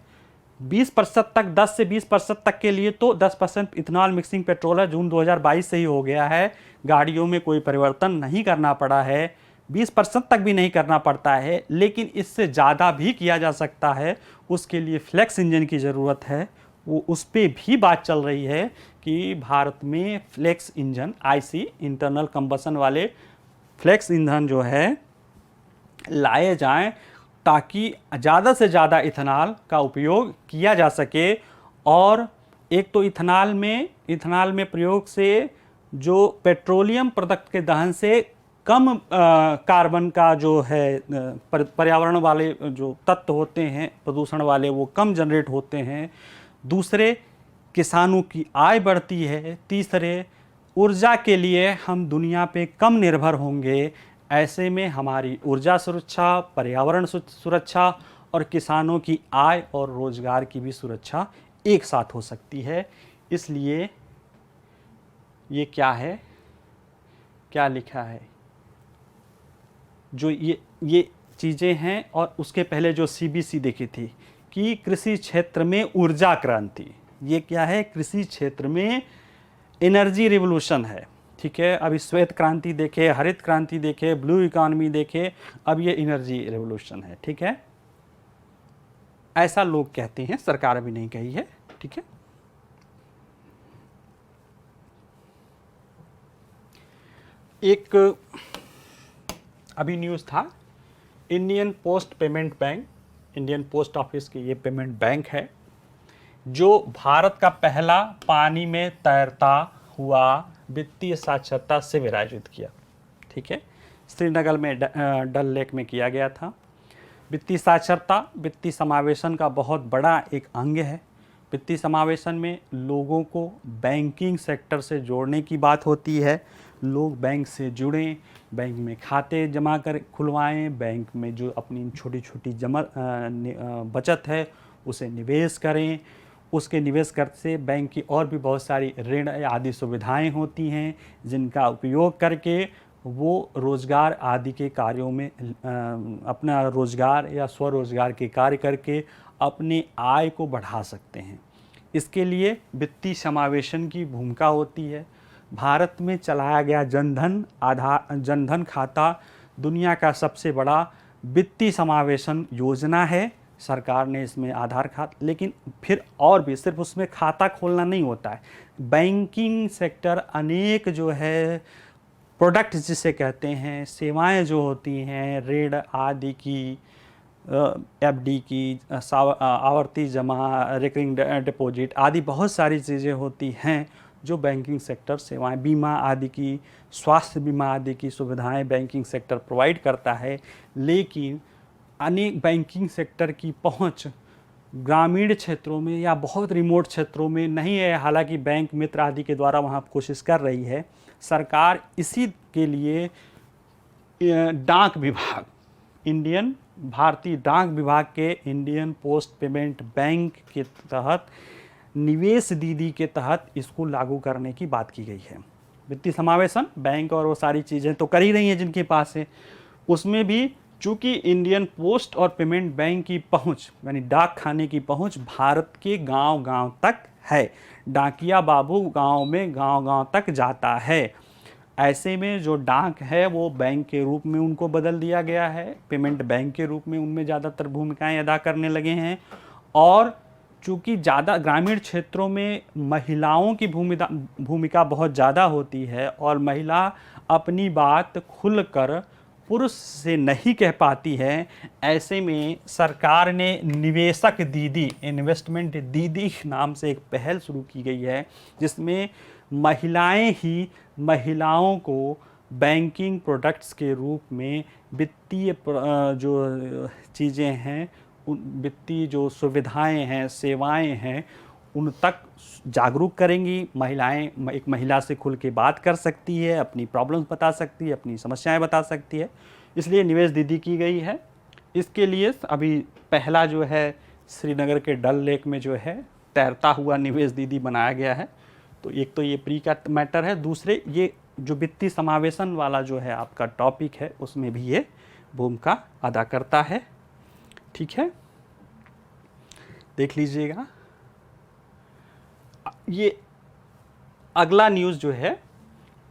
20% तक, 10 से 20% तक के लिए तो 10% इथेनॉल मिक्सिंग पेट्रोल है, जून 2022 से ही हो गया है, गाड़ियों में कोई परिवर्तन नहीं करना पड़ा है, 20% तक भी नहीं करना पड़ता है, लेकिन इससे ज़्यादा भी किया जा सकता है। उसके लिए फ्लेक्स इंजन की ज़रूरत है, वो उस पर भी बात चल रही है कि भारत में flex engine, IC internal combustion वाले फ्लेक्स ईंधन जो है लाए जाएं, ताकि ज़्यादा से ज़्यादा इथेनॉल का उपयोग किया जा सके। और एक तो इथेनॉल में प्रयोग से जो पेट्रोलियम प्रोडक्ट के दहन से कम कार्बन का जो है पर्यावरण वाले जो तत्व होते हैं प्रदूषण वाले, वो कम जनरेट होते हैं। दूसरे, किसानों की आय बढ़ती है। तीसरे, ऊर्जा के लिए हम दुनिया पे कम निर्भर होंगे। ऐसे में हमारी ऊर्जा सुरक्षा, पर्यावरण सुरक्षा और किसानों की आय और रोजगार की भी सुरक्षा एक साथ हो सकती है। इसलिए ये क्या है, क्या लिखा है, जो ये चीज़ें हैं। और उसके पहले जो सीबीसी देखी थी कि कृषि क्षेत्र में ऊर्जा क्रांति, ये क्या है, कृषि क्षेत्र में एनर्जी रिवोल्यूशन है। ठीक है, अभी श्वेत क्रांति देखे, हरित क्रांति देखे, ब्लू इकॉनमी देखे, अब ये एनर्जी रिवोल्यूशन है। ठीक है, ऐसा लोग कहते हैं, सरकार अभी नहीं कही है। ठीक है, एक अभी न्यूज़ था, Indian post payment bank, Indian post office की ये पेमेंट बैंक है जो भारत का पहला पानी में तैरता हुआ वित्तीय साक्षरता शिविर आयोजित किया। ठीक है, श्रीनगर में डल लेक में किया गया था। वित्तीय साक्षरता वित्तीय समावेशन का बहुत बड़ा एक अंग है। वित्तीय समावेशन में लोगों को बैंकिंग सेक्टर से जोड़ने की बात होती है। लोग बैंक से जुड़ें, बैंक में खाते जमा कर खुलवाएं, बैंक में जो अपनी छोटी छोटी बचत है उसे निवेश करें। उसके निवेश कर से बैंक की और भी बहुत सारी ऋण आदि सुविधाएं होती हैं जिनका उपयोग करके वो रोज़गार आदि के कार्यों में अपना रोज़गार या स्वरोज़गार के कार्य करके अपने आय को बढ़ा सकते हैं। इसके लिए वित्तीय समावेशन की भूमिका होती है। भारत में चलाया गया जनधन खाता दुनिया का सबसे बड़ा वित्तीय समावेशन योजना है। सरकार ने इसमें आधार खाता, लेकिन फिर और भी सिर्फ उसमें खाता खोलना नहीं होता है। बैंकिंग सेक्टर अनेक जो है प्रोडक्ट जिसे कहते हैं, सेवाएं जो होती हैं, ऋण आदि की, एफडी की, आवर्ती जमा, रिकरिंग डिपॉजिट आदि बहुत सारी चीज़ें होती हैं जो बैंकिंग सेक्टर सेवाएं, बीमा आदि की, स्वास्थ्य बीमा आदि की सुविधाएं बैंकिंग सेक्टर प्रोवाइड करता है। लेकिन अनेक बैंकिंग सेक्टर की पहुंच ग्रामीण क्षेत्रों में या बहुत रिमोट क्षेत्रों में नहीं है। हालांकि बैंक मित्र आदि के द्वारा वहां कोशिश कर रही है। सरकार इसी के लिए डाक विभाग, भारतीय डाक विभाग के इंडियन पोस्ट पेमेंट बैंक के तहत निवेश दीदी के तहत इसको लागू करने की बात की गई है। वित्तीय समावेशन बैंक और वो सारी चीज़ें तो कर ही रही हैं जिनके पास है। उसमें भी चूँकि इंडियन पोस्ट और पेमेंट बैंक की पहुंच यानी डाक खाने की पहुंच भारत के गांव-गांव तक है। डाकिया बाबू गांव में गांव-गांव तक जाता है। ऐसे में जो डाक है वो बैंक के रूप में उनको बदल दिया गया है, पेमेंट बैंक के रूप में उनमें ज़्यादातर भूमिकाएं अदा करने लगे हैं। और चूँकि ज़्यादा ग्रामीण क्षेत्रों में महिलाओं की भूमिका बहुत ज़्यादा होती है और महिला अपनी बात खुलकर पुरुष से नहीं कह पाती है, ऐसे में सरकार ने निवेशक दीदी, इन्वेस्टमेंट दीदी नाम से एक पहल शुरू की गई है जिसमें महिलाएं ही महिलाओं को बैंकिंग प्रोडक्ट्स के रूप में वित्तीय जो चीज़ें हैं, उन वित्तीय जो सुविधाएं हैं, सेवाएं हैं, उन तक जागरूक करेंगी। महिलाएं, एक महिला से खुल के बात कर सकती है, अपनी प्रॉब्लम्स बता सकती है, अपनी समस्याएं बता सकती है। इसलिए निवेश दीदी की गई है। इसके लिए अभी पहला जो है श्रीनगर के डल लेक में जो है तैरता हुआ निवेश दीदी बनाया गया है। तो एक तो ये प्री का मैटर है, दूसरे ये जो वित्तीय समावेशन वाला जो है आपका टॉपिक है उसमें भी ये भूमिका अदा करता है। ठीक है, देख लीजिएगा। ये अगला न्यूज़ जो है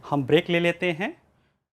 हम ब्रेक ले लेते हैं।